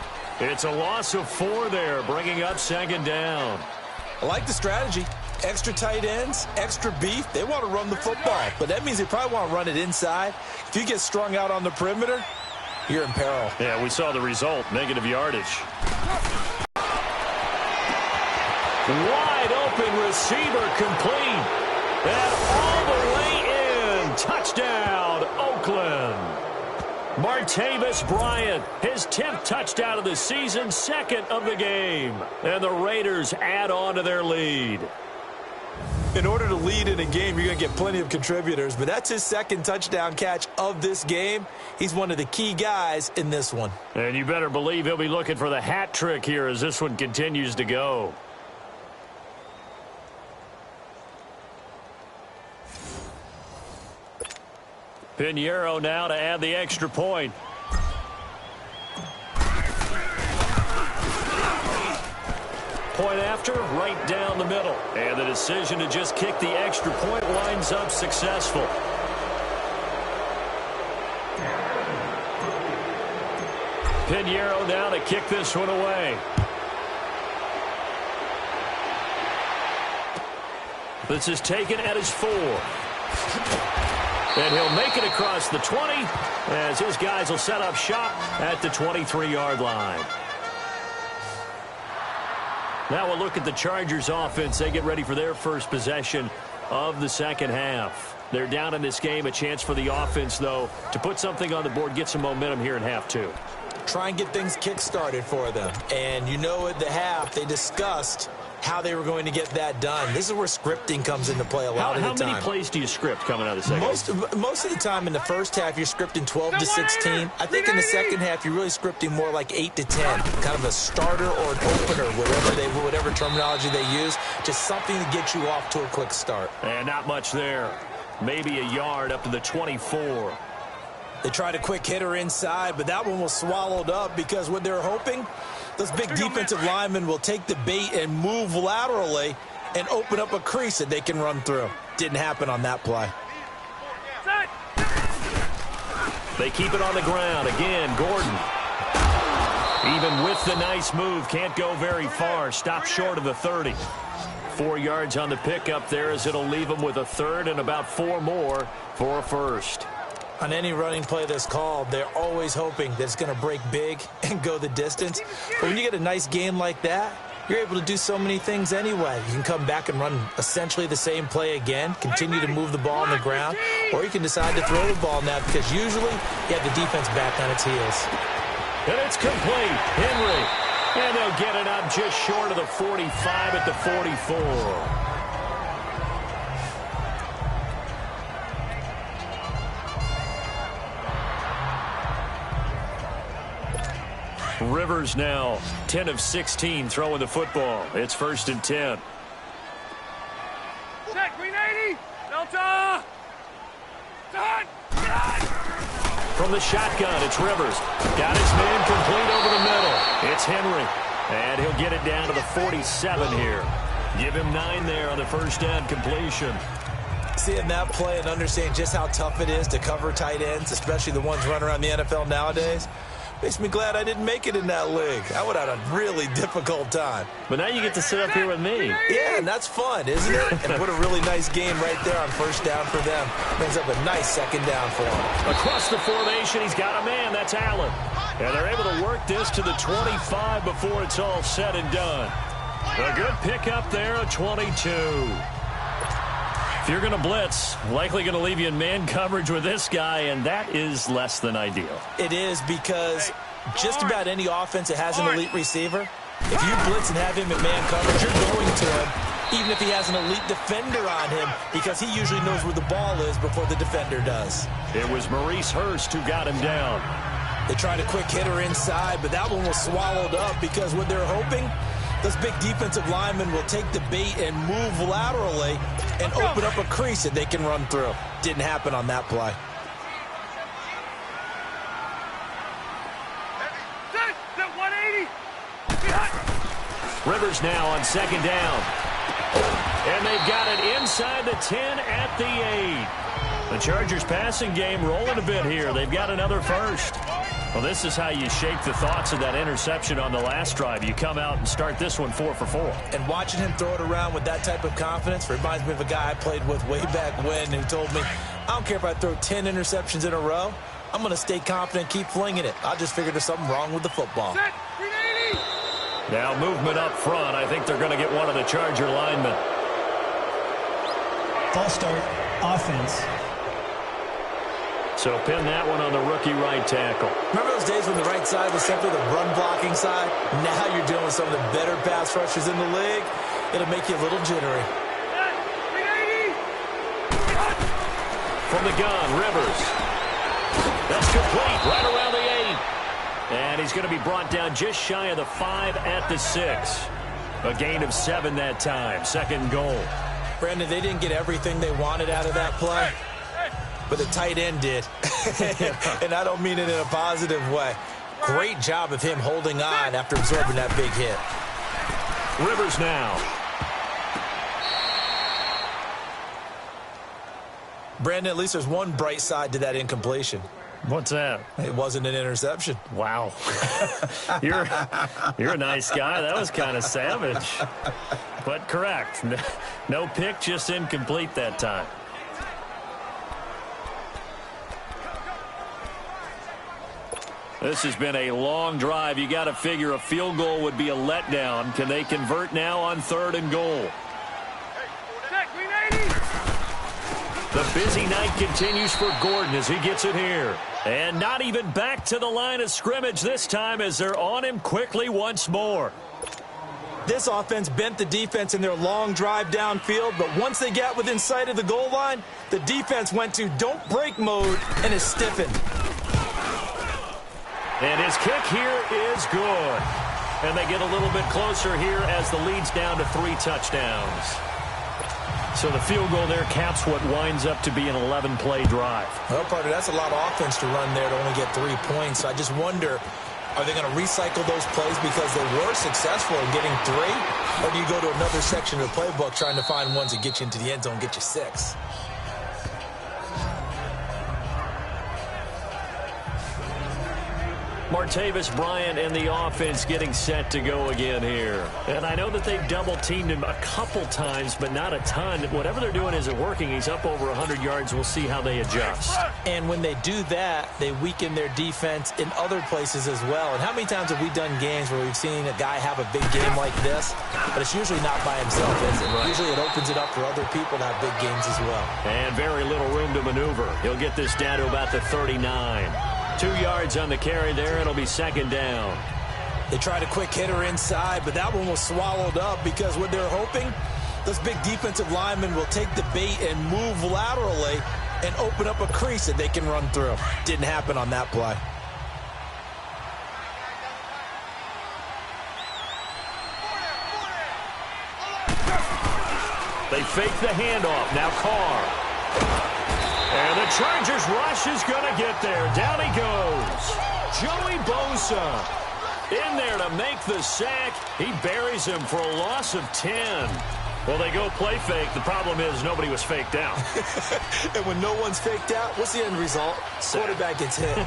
It's a loss of 4 there, bringing up second down. I like the strategy. Extra tight ends, extra beef. They want to run the football, but that means they probably want to run it inside. If you get strung out on the perimeter, you're in peril. Yeah, we saw the result, negative yardage. Wide open receiver complete. And all the way in. Touchdown, Oakland. Martavis Bryant, his 10th touchdown of the season, second of the game. And the Raiders add on to their lead. In order to lead in a game, you're going to get plenty of contributors, but that's his second touchdown catch of this game. He's one of the key guys in this one. And you better believe he'll be looking for the hat trick here as this one continues to go. Pinheiro now to add the extra point. Point after, right down the middle. And the decision to just kick the extra point winds up successful. Pinheiro now to kick this one away. This is taken at his 4. And he'll make it across the 20 as his guys will set up shop at the 23-yard line. Now we'll look at the Chargers offense. They get ready for their first possession of the second half. They're down in this game. A chance for the offense, though, to put something on the board, get some momentum here in half 2. try and get things kick-started for them. And you know at the half, they discussed how they were going to get that done. This is where scripting comes into play a lot of the time. How many plays do you script coming out of the second? Most of the time in the first half, you're scripting 12 to 16. I think in the second half, you're really scripting more like 8 to 10. Kind of a starter or an opener, whatever terminology they use. Just something to get you off to a quick start. And not much there. Maybe a yard up to the 24. They tried a quick hitter inside, but that one was swallowed up because what they're hoping, those big defensive linemen will take the bait and move laterally and open up a crease that they can run through. Didn't happen on that play. They keep it on the ground. Again, Gordon. Even with the nice move, can't go very far. Stop short of the 30. 4 yards on the pickup there as it'll leave them with a third and about 4 more for a first. On any running play that's called, they're always hoping that it's going to break big and go the distance. But when you get a nice game like that, you're able to do so many things anyway. You can come back and run essentially the same play again, continue to move the ball on the ground, or you can decide to throw the ball now because usually you have the defense back on its heels. And it's complete. Henry. And they'll get it up just short of the 45 at the 44. Rivers now 10 of 16 throwing the football. It's 1st and 10. Set, green 80. Delta. Done. From the shotgun, it's Rivers. Got his man complete over the middle. It's Henry. And he'll get it down to the 47 here. Give him 9 there on the first down completion. Seeing that play and understanding just how tough it is to cover tight ends, especially the ones running around the NFL nowadays, makes me glad I didn't make it in that league. I would have had a really difficult time. But now you get to sit up here with me. Yeah, and that's fun, isn't it? And put a really nice game right there on first down for them. Brings up a nice second down for them. Across the formation, he's got a man. That's Allen. And they're able to work this to the 25 before it's all said and done. A good pickup there, a 22. If you're going to blitz, likely going to leave you in man coverage with this guy, and that is less than ideal. It is because just about any offense that has an elite receiver, if you blitz and have him in man coverage, you're going to him, even if he has an elite defender on him, because he usually knows where the ball is before the defender does. It was Maurice Hurst who got him down. They tried a quick hitter inside, but that one was swallowed up because what they're hoping, those big defensive linemen will take the bait and move laterally and open up a crease that they can run through. Didn't happen on that play. Set 180. Rivers now on second down. And they've got it inside the 10 at the 8. The Chargers passing game rolling a bit here. They've got another first. Well, this is how you shake the thoughts of that interception on the last drive. You come out and start this one 4 for 4. And watching him throw it around with that type of confidence reminds me of a guy I played with way back when who told me, I don't care if I throw 10 interceptions in a row. I'm going to stay confident, keep flinging it. I just figured there's something wrong with the football. Set, green 80. Now movement up front. I think they're going to get one of the Charger linemen. False start, offense. So pin that one on the rookie right tackle. Remember those days when the right side was simply the run-blocking side? Now you're dealing with some of the better pass rushers in the league. It'll make you a little jittery. From the gun, Rivers. That's complete, right around the 8. And he's going to be brought down just shy of the 5 at the 6. A gain of 7 that time. Second goal. Brandon, they didn't get everything they wanted out of that play, but the tight end did. And I don't mean it in a positive way. Great job of him holding on after absorbing that big hit. Rivers now. Brandon, at least there's one bright side to that incompletion. What's that? It wasn't an interception. Wow. You're a nice guy. That was kind of savage. But correct. No pick, just incomplete that time. This has been a long drive. You got to figure a field goal would be a letdown. Can they convert now on 3rd and goal? Set, green 80. The busy night continues for Gordon as he gets it here. And not even back to the line of scrimmage this time as they're on him quickly once more. This offense bent the defense in their long drive downfield, but once they got within sight of the goal line, the defense went to don't break mode and is stiffened. And his kick here is good. And they get a little bit closer here as the lead's down to 3 touchdowns. So the field goal there caps what winds up to be an 11-play drive. Well, partner, that's a lot of offense to run there to only get 3 points. I just wonder, are they going to recycle those plays because they were successful in getting 3? Or do you go to another section of the playbook trying to find ones that get you into the end zone and get you 6? Martavis Bryant and the offense getting set to go again here. And I know that they've double-teamed him a couple times, but not a ton. Whatever they're doing isn't working. He's up over 100 yards. We'll see how they adjust. And when they do that, they weaken their defense in other places as well. And how many times have we done games where we've seen a guy have a big game like this, but it's usually not by himself, is it? Right. Usually it opens it up for other people to have big games as well. And very little room to maneuver. He'll get this down to about the 39. 2 yards on the carry there. It'll be second down. They tried a quick hitter inside, but that one was swallowed up because what they're hoping, those big defensive linemen will take the bait and move laterally and open up a crease that they can run through. Didn't happen on that play. They fake the handoff. Now Carr. And the Chargers rush is going to get there. Down he goes. Joey Bosa in there to make the sack. He buries him for a loss of 10. Well, they go play fake. The problem is nobody was faked out. And when no one's faked out, what's the end result? Sack. Quarterback gets hit.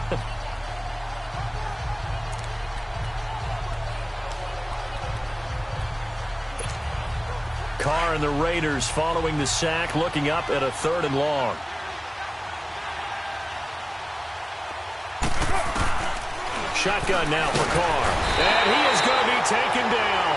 Carr and the Raiders following the sack, looking up at a 3rd and long. Shotgun now for Carr. And he is going to be taken down.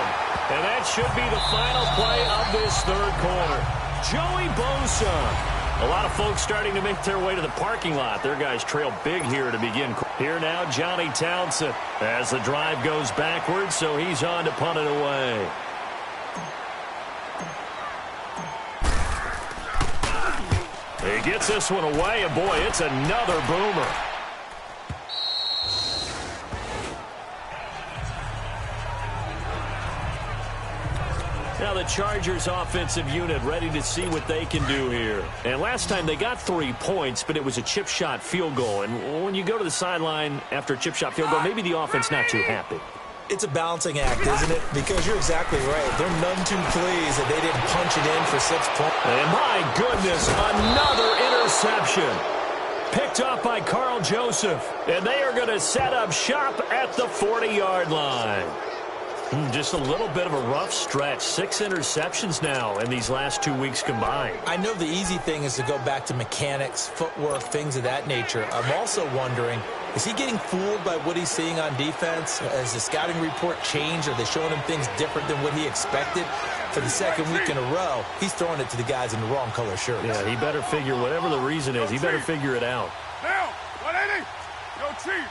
And that should be the final play of this 3rd quarter. Joey Bosa. A lot of folks starting to make their way to the parking lot. Their guys trail big here to begin. Here now, Johnny Townsend as the drive goes backwards, so he's on to punt it away. He gets this one away, and boy, it's another boomer. Now the Chargers offensive unit ready to see what they can do here. And last time they got 3 points, but it was a chip shot field goal. And when you go to the sideline after a chip shot field goal, maybe the offense not too happy. It's a balancing act, isn't it? Because you're exactly right. They're none too pleased that they didn't punch it in for 6 points. And my goodness, another interception. Picked off by Carl Joseph. And they are going to set up shop at the 40-yard line. Just a little bit of a rough stretch. 6 interceptions now in these last 2 weeks combined. I know the easy thing is to go back to mechanics, footwork, things of that nature. I'm also wondering, is he getting fooled by what he's seeing on defense? Has the scouting report changed? Are they showing him things different than what he expected? For the 2nd week in a row, he's throwing it to the guys in the wrong color shirts. Yeah, he better figure, whatever the reason is, he better figure it out. Now, 180. Yo, Chief.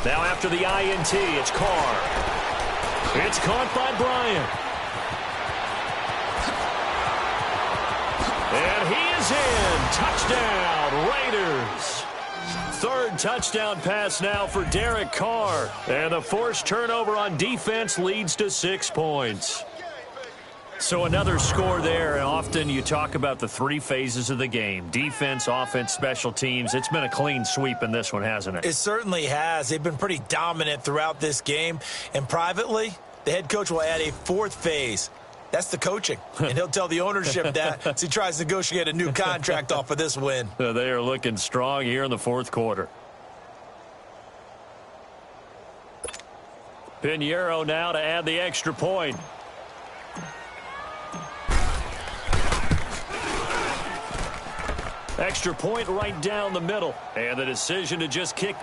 Now after the INT, it's Carr. It's caught by Bryant. And he is in. Touchdown, Raiders. 3rd touchdown pass now for Derek Carr. And the forced turnover on defense leads to 6 points. So another score there. And often you talk about the 3 phases of the game. Defense, offense, special teams. It's been a clean sweep in this one, hasn't it? It certainly has. They've been pretty dominant throughout this game. And privately, the head coach will add a 4th phase. That's the coaching. And he'll tell the ownership that as he tries to negotiate a new contract off of this win. They are looking strong here in the 4th quarter. Pinheiro now to add the extra point. Extra point right down the middle. And the decision to just kick.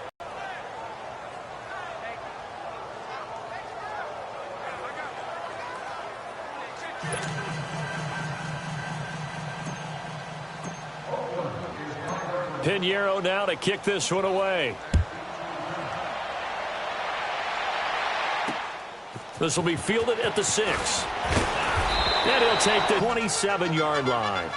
Pinheiro now to kick this one away. This will be fielded at the 6. And he'll take the 27-yard line.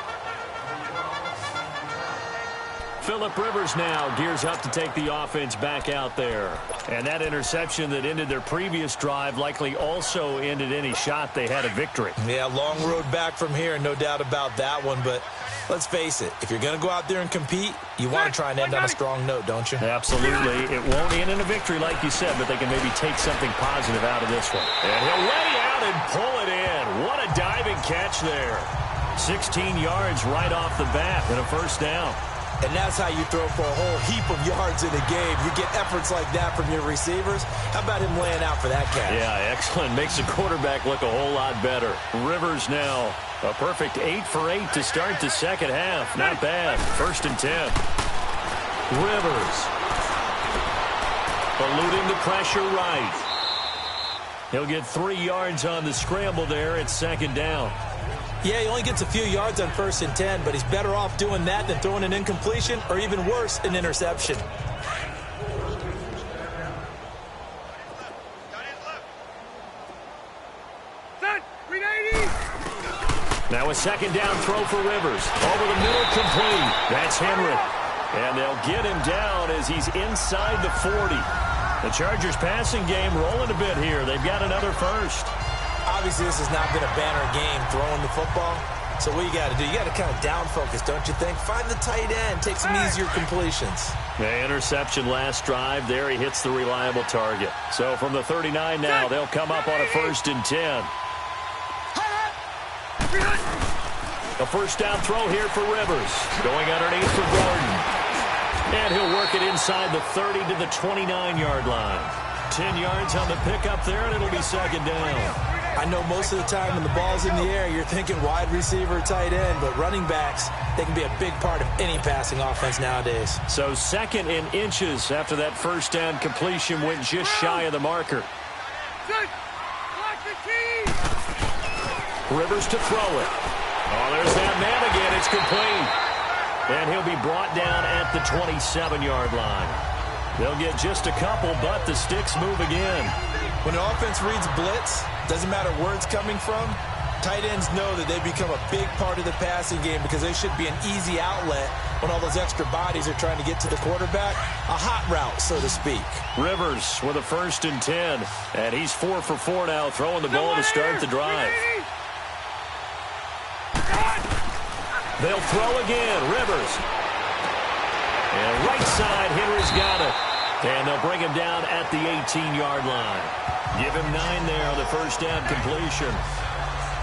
Phillip Rivers now gears up to take the offense back out there. And that interception that ended their previous drive likely also ended any shot they had a victory. Yeah, long road back from here, no doubt about that one. But let's face it, if you're going to go out there and compete, you want to try and end on a strong note, don't you? Absolutely. It won't end in a victory like you said, but they can maybe take something positive out of this one. And he'll lay out and pull it in. What a diving catch there. 16 yards right off the bat and a first down. And that's how you throw for a whole heap of yards in a game. You get efforts like that from your receivers. How about him laying out for that catch? Yeah, excellent. Makes the quarterback look a whole lot better. Rivers now a perfect 8 for 8 to start the second half. Not bad. 1st and 10. Rivers eluding the pressure right. He'll get 3 yards on the scramble there at 2nd down. Yeah, he only gets a few yards on 1st and 10, but he's better off doing that than throwing an incompletion or even worse, an interception. Now a 2nd down throw for Rivers. Over the middle, complete. That's Henry. And they'll get him down as he's inside the 40. The Chargers passing game rolling a bit here. They've got another first. Obviously, this has not been a banner game throwing the football. So what you got to do, you got to kind of down focus, don't you think? Find the tight end, take some easier completions. The interception last drive there. He hits the reliable target. So from the 39 now, they'll come up on a 1st and 10. A first down throw here for Rivers. Going underneath for Gordon. And he'll work it inside the 30 to the 29-yard line. 10 yards on the pickup there, and it'll be 2nd down. I know most of the time when the ball's in the air, you're thinking wide receiver, tight end, but running backs, they can be a big part of any passing offense nowadays. So 2nd and inches after that first down completion went just shy of the marker. Rivers to throw it. Oh, there's that man again. It's complete. And he'll be brought down at the 27-yard line. They'll get just a couple, but the sticks move again. When the offense reads blitz, doesn't matter where it's coming from, tight ends know that they become a big part of the passing game because they should be an easy outlet when all those extra bodies are trying to get to the quarterback. A hot route, so to speak. Rivers with a 1st and 10, and he's 4 for 4 now, throwing the ball to start the drive. They'll throw again. Rivers. And right side, Henry's got it. And they'll bring him down at the 18-yard line. Give him 9 there on the first down completion.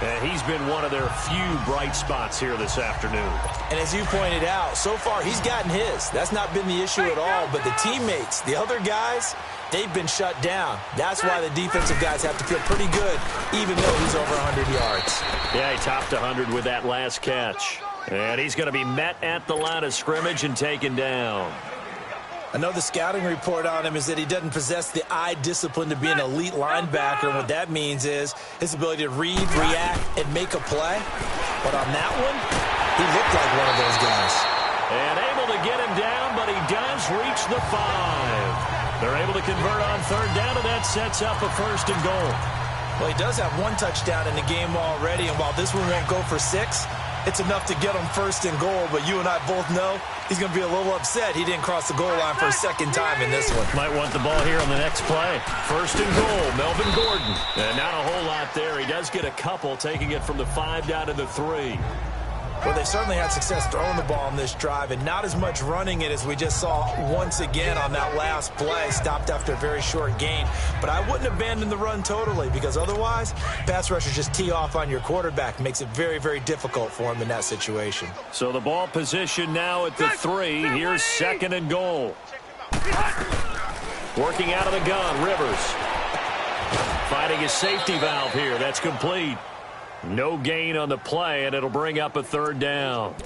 And he's been one of their few bright spots here this afternoon. And as you pointed out, so far he's gotten his. That's not been the issue at all. But the teammates, the other guys, they've been shut down. That's why the defensive guys have to feel pretty good, even though he's over 100 yards. Yeah, he topped 100 with that last catch. And he's going to be met at the line of scrimmage and taken down. I know the scouting report on him is that he doesn't possess the eye discipline to be an elite linebacker. And what that means is his ability to read, react, and make a play. But on that one, he looked like one of those guys. And able to get him down, but he does reach the 5. They're able to convert on 3rd down, and that sets up a 1st and goal. Well, he does have 1 touchdown in the game already, and while this one won't go for 6, it's enough to get him 1st and goal, but you and I both know he's going to be a little upset he didn't cross the goal line for a 2nd time in this one. Might want the ball here on the next play. 1st and goal, Melvin Gordon. And not a whole lot there. He does get a couple, taking it from the 5 down to the 3. Well, they've certainly had success throwing the ball on this drive and not as much running it as we just saw once again on that last play. Stopped after a very short gain. But I wouldn't abandon the run totally because otherwise, pass rushers just tee off on your quarterback. Makes it very, very difficult for him in that situation. So the ball position now at the 3. Here's 2nd and goal. Working out of the gun, Rivers. Finding his safety valve here. That's complete. No gain on the play, and it'll bring up a 3rd down.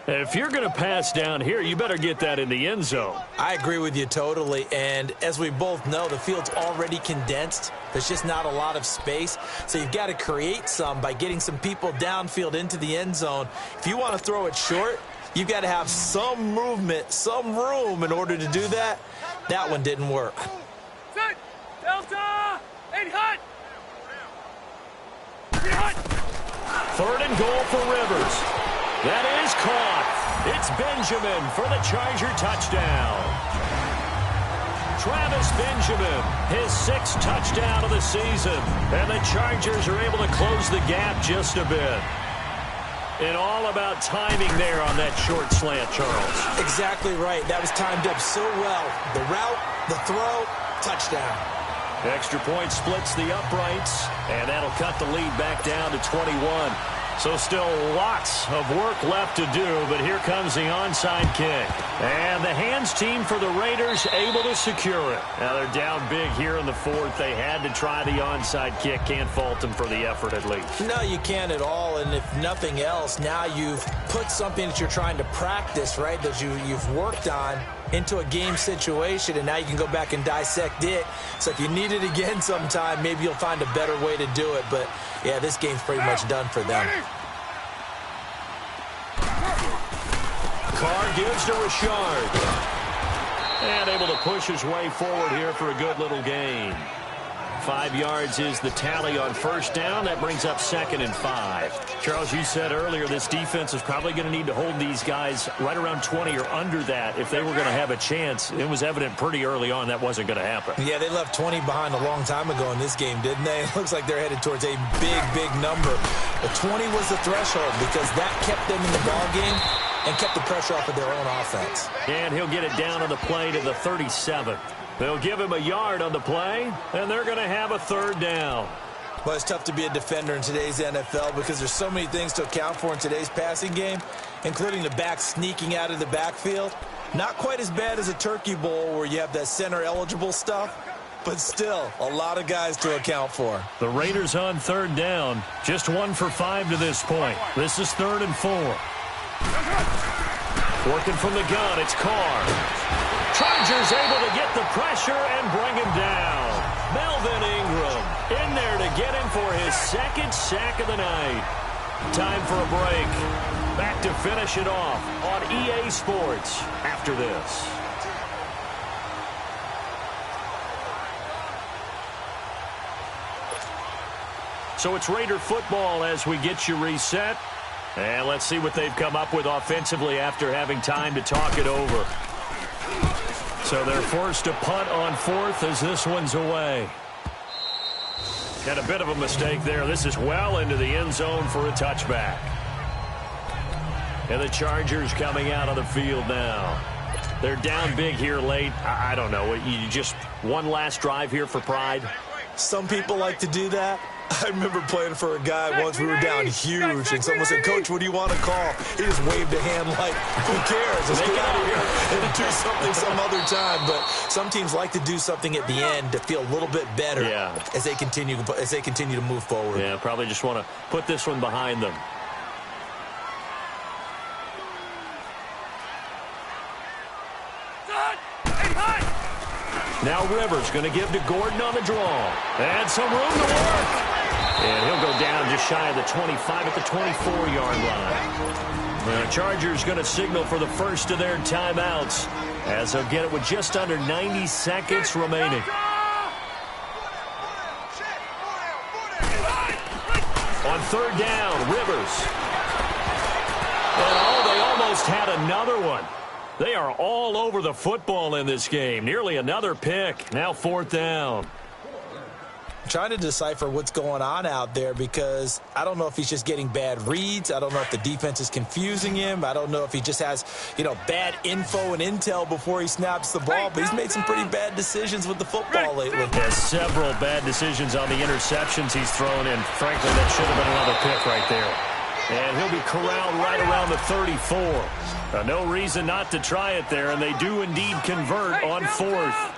If you're going to pass down here, you better get that in the end zone. I agree with you totally, and as we both know, the field's already condensed. There's just not a lot of space, so you've got to create some by getting some people downfield into the end zone. If you want to throw it short, You've got to have some movement, some room in order to do that. That one didn't work. Set. Delta. And hut. Third and goal for Rivers. That is caught. It's Benjamin for the Charger touchdown. Travis Benjamin, his 6th touchdown of the season. And the Chargers are able to close the gap just a bit. And all about timing there on that short slant, Charles. Exactly right. That was timed up so well. The route, the throw, touchdown. Extra point splits the uprights, and that'll cut the lead back down to 21. So still lots of work left to do, but here comes the onside kick. And the hands team for the Raiders able to secure it. Now they're down big here in the 4th. They had to try the onside kick. Can't fault them for the effort at least. No, you can't at all. And if nothing else, now you've put something that you're trying to practice, right, that you've worked on into a game situation, and now you can go back and dissect it. So if you need it again sometime, maybe you'll find a better way to do it. But, yeah, this game's pretty much done for them. Carr gives to Richard. And able to push his way forward here for a good little gain. 5 yards is the tally on first down. That brings up 2nd and 5. Charles, you said earlier this defense is probably going to need to hold these guys right around 20 or under that if they were going to have a chance. It was evident pretty early on that wasn't going to happen. Yeah, they left 20 behind a long time ago in this game, didn't they? It looks like they're headed towards a big, big number. But 20 was the threshold because that kept them in the ballgame and kept the pressure off of their own offense. And he'll get it down on the play to the 37. They'll give him a yard on the play, and they're going to have a 3rd down. Well, it's tough to be a defender in today's NFL because there's so many things to account for in today's passing game, including the back sneaking out of the backfield. Not quite as bad as a turkey bowl where you have that center-eligible stuff, but still a lot of guys to account for. The Raiders on 3rd down, just 1 for 5 to this point. This is 3rd and 4. Working from the gun, it's Carr. Chargers able to get the pressure and bring him down. Melvin Ingram in there to get him for his 2nd sack of the night. Time for a break. Back to finish it off on EA Sports after this. So it's Raider football as we get you reset. And let's see what they've come up with offensively after having time to talk it over. So they're forced to punt on 4th as this one's away. And a bit of a mistake there. This is well into the end zone for a touchback. And the Chargers coming out on the field now. They're down big here late. I don't know. You just one last drive here for pride? Some people like to do that. I remember playing for a guy once. We were down huge, and someone said, "Coach, what do you want to call?" He just waved a hand like, "Who cares? Let's get out of here and do something some other time." But some teams like to do something at the end to feel a little bit better as they continue to move forward. Yeah, probably just want to put this one behind them. Now Rivers going to give to Gordon on the draw. And some room to work. And he'll go down just shy of the 25 at the 24-yard line. The Chargers going to signal for the first of their timeouts as they'll get it with just under 90 seconds remaining. On 3rd down, Rivers. And they almost had another one. They are all over the football in this game. Nearly another pick. Now 4th down. I'm trying to decipher what's going on out there because I don't know if he's just getting bad reads. I don't know if the defense is confusing him. I don't know if he just has, bad info and intel before he snaps the ball. But he's made some pretty bad decisions with the football lately. Has several bad decisions on the interceptions he's thrown in. Frankly, that should have been another pick right there. And he'll be corralled right around the 34. No reason not to try it there, and they do indeed convert on 4th.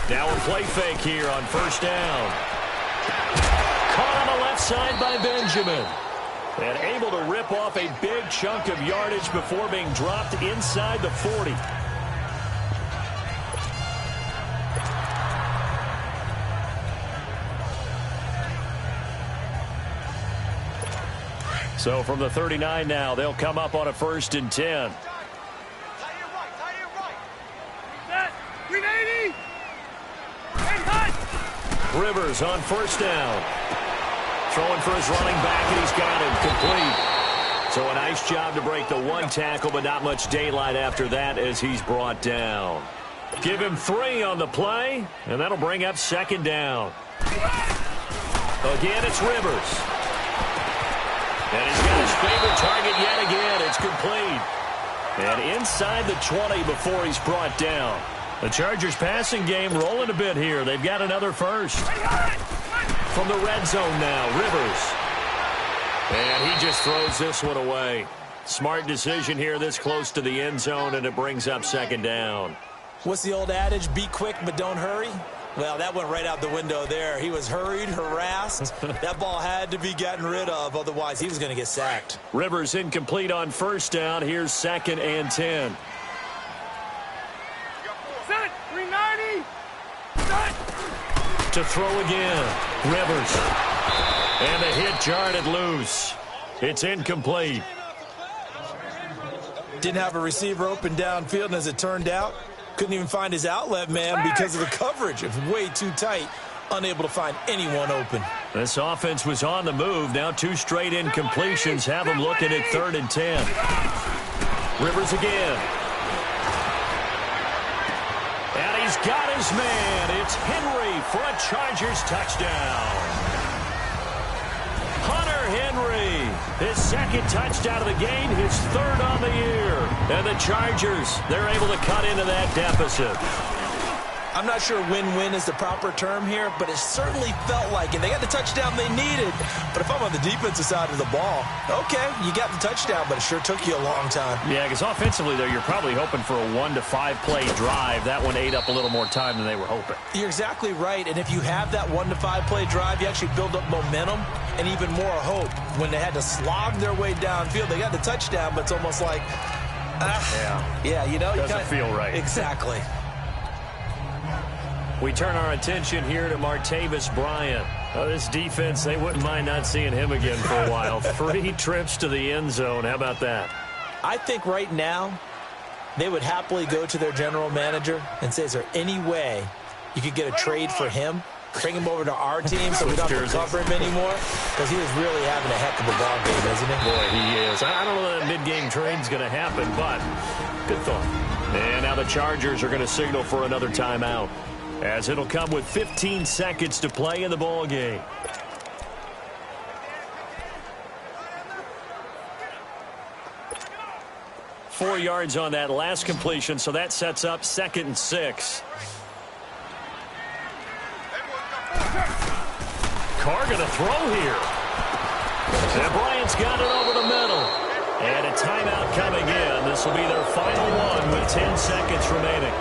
Now a play fake here on 1st down. Caught on the left side by Benjamin. And able to rip off a big chunk of yardage before being dropped inside the 40. So from the 39 now, they'll come up on a 1st and 10. Set. 380. And hut. Rivers on 1st down. Throwing for his running back, and he's got him complete. So a nice job to break the one tackle, but not much daylight after that as he's brought down. Give him 3 on the play, and that'll bring up 2nd down. Again, it's Rivers. And he's got his favorite target yet again. It's complete. And inside the 20 before he's brought down. The Chargers passing game rolling a bit here. They've got another first. From the red zone now, Rivers. And he just throws this one away. Smart decision here this close to the end zone, and it brings up 2nd down. What's the old adage? Be quick, but don't hurry. Well, that went right out the window there. He was hurried, harassed. That ball had to be gotten rid of, otherwise he was going to get sacked. Rivers incomplete on 1st down. Here's 2nd and 10. Set. 390. Set. To throw again. Rivers. And the hit jarred it loose. It's incomplete. Didn't have a receiver open downfield, and as it turned out, couldn't even find his outlet man because of the coverage. It was way too tight. Unable to find anyone open. This offense was on the move. Now 2 straight incompletions have them looking at 3rd and 10. Rivers again. And he's got his man. It's Henry for a Chargers touchdown. Henry, his 2nd touchdown of the game, his 3rd on the year. And the Chargers, they're able to cut into that deficit. I'm not sure win-win is the proper term here, but it certainly felt like it. They got the touchdown they needed. But if I'm on the defensive side of the ball, okay, you got the touchdown, but it sure took you a long time. Yeah, because offensively, though, you're probably hoping for a 1 to 5 play drive. That one ate up a little more time than they were hoping. You're exactly right. And if you have that 1 to 5 play drive, you actually build up momentum and even more hope. When they had to slog their way downfield, they got the touchdown, but it's almost like, you know. Doesn't feel right. Exactly. We turn our attention here to Martavis Bryant. This defense, they wouldn't mind not seeing him again for a while. 3 trips to the end zone. How about that? I think right now they would happily go to their general manager and say, is there any way you could get a trade for him? Bring him over to our team so we don't have to cover him anymore? Because he is really having a heck of a ball game, isn't he? Boy, he is. I don't know that mid-game trade's going to happen, but good thought. And now the Chargers are going to signal for another timeout, as it'll come with 15 seconds to play in the ball game. Four yards on that last completion, so that sets up 2nd and 6. Carr going to throw here. And Bryant's got it over the middle. And a timeout coming in. This will be their final one with 10 seconds remaining.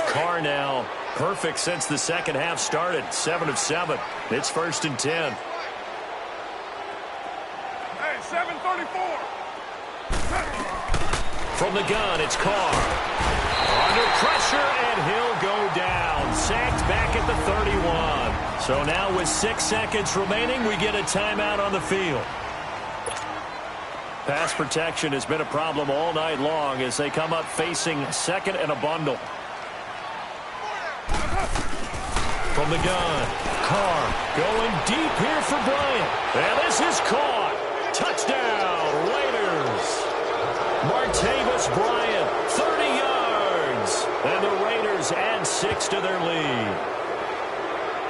Carr now perfect since the second half started. 7 of 7. It's 1st and 10. Hey, 7:34. From the gun, it's Carr. Under pressure, and he'll go down. Sacked back at the 31. So now with 6 seconds remaining, we get a timeout on the field. Pass protection has been a problem all night long as they come up facing 2nd and a bundle. From the gun, Carr going deep here for Bryant. And this is caught. Touchdown, Raiders. Martavis Bryant, 30 yards. And the Raiders add 6 to their lead.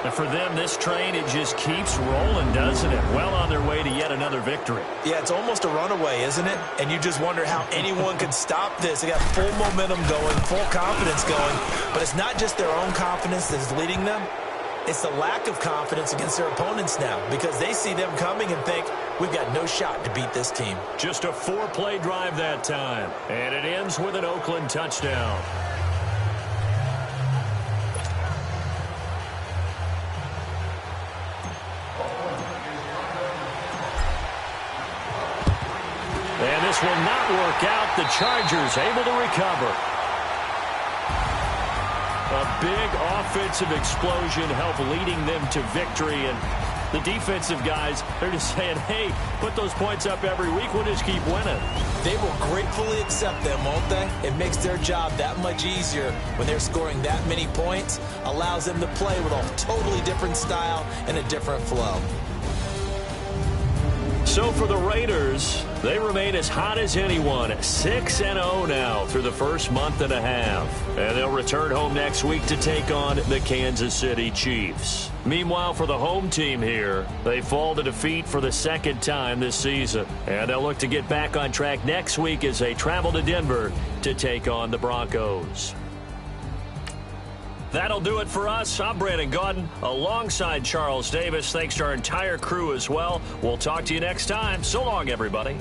And for them, this train, it just keeps rolling, doesn't it? Well on their way to yet another victory. Yeah, it's almost a runaway, isn't it? And you just wonder how anyone could stop this. They got full momentum going, full confidence going. But it's not just their own confidence that's leading them. It's the lack of confidence against their opponents now, because they see them coming and think, we've got no shot to beat this team. Just a 4-play drive that time. And it ends with an Oakland touchdown. And this will not work out. The Chargers able to recover. big offensive explosion help leading them to victory. And the defensive guys, they're just saying, hey, put those points up every week. We'll just keep winning. They will gratefully accept them, won't they? It makes their job that much easier when they're scoring that many points. Allows them to play with a totally different style and a different flow. So for the Raiders, they remain as hot as anyone, 6-0 now through the first month and a half. And they'll return home next week to take on the Kansas City Chiefs. Meanwhile, for the home team here, they fall to defeat for the second time this season. And they'll look to get back on track next week as they travel to Denver to take on the Broncos. That'll do it for us. I'm Brandon Gaudin alongside Charles Davis. Thanks to our entire crew as well. We'll talk to you next time. So long, everybody.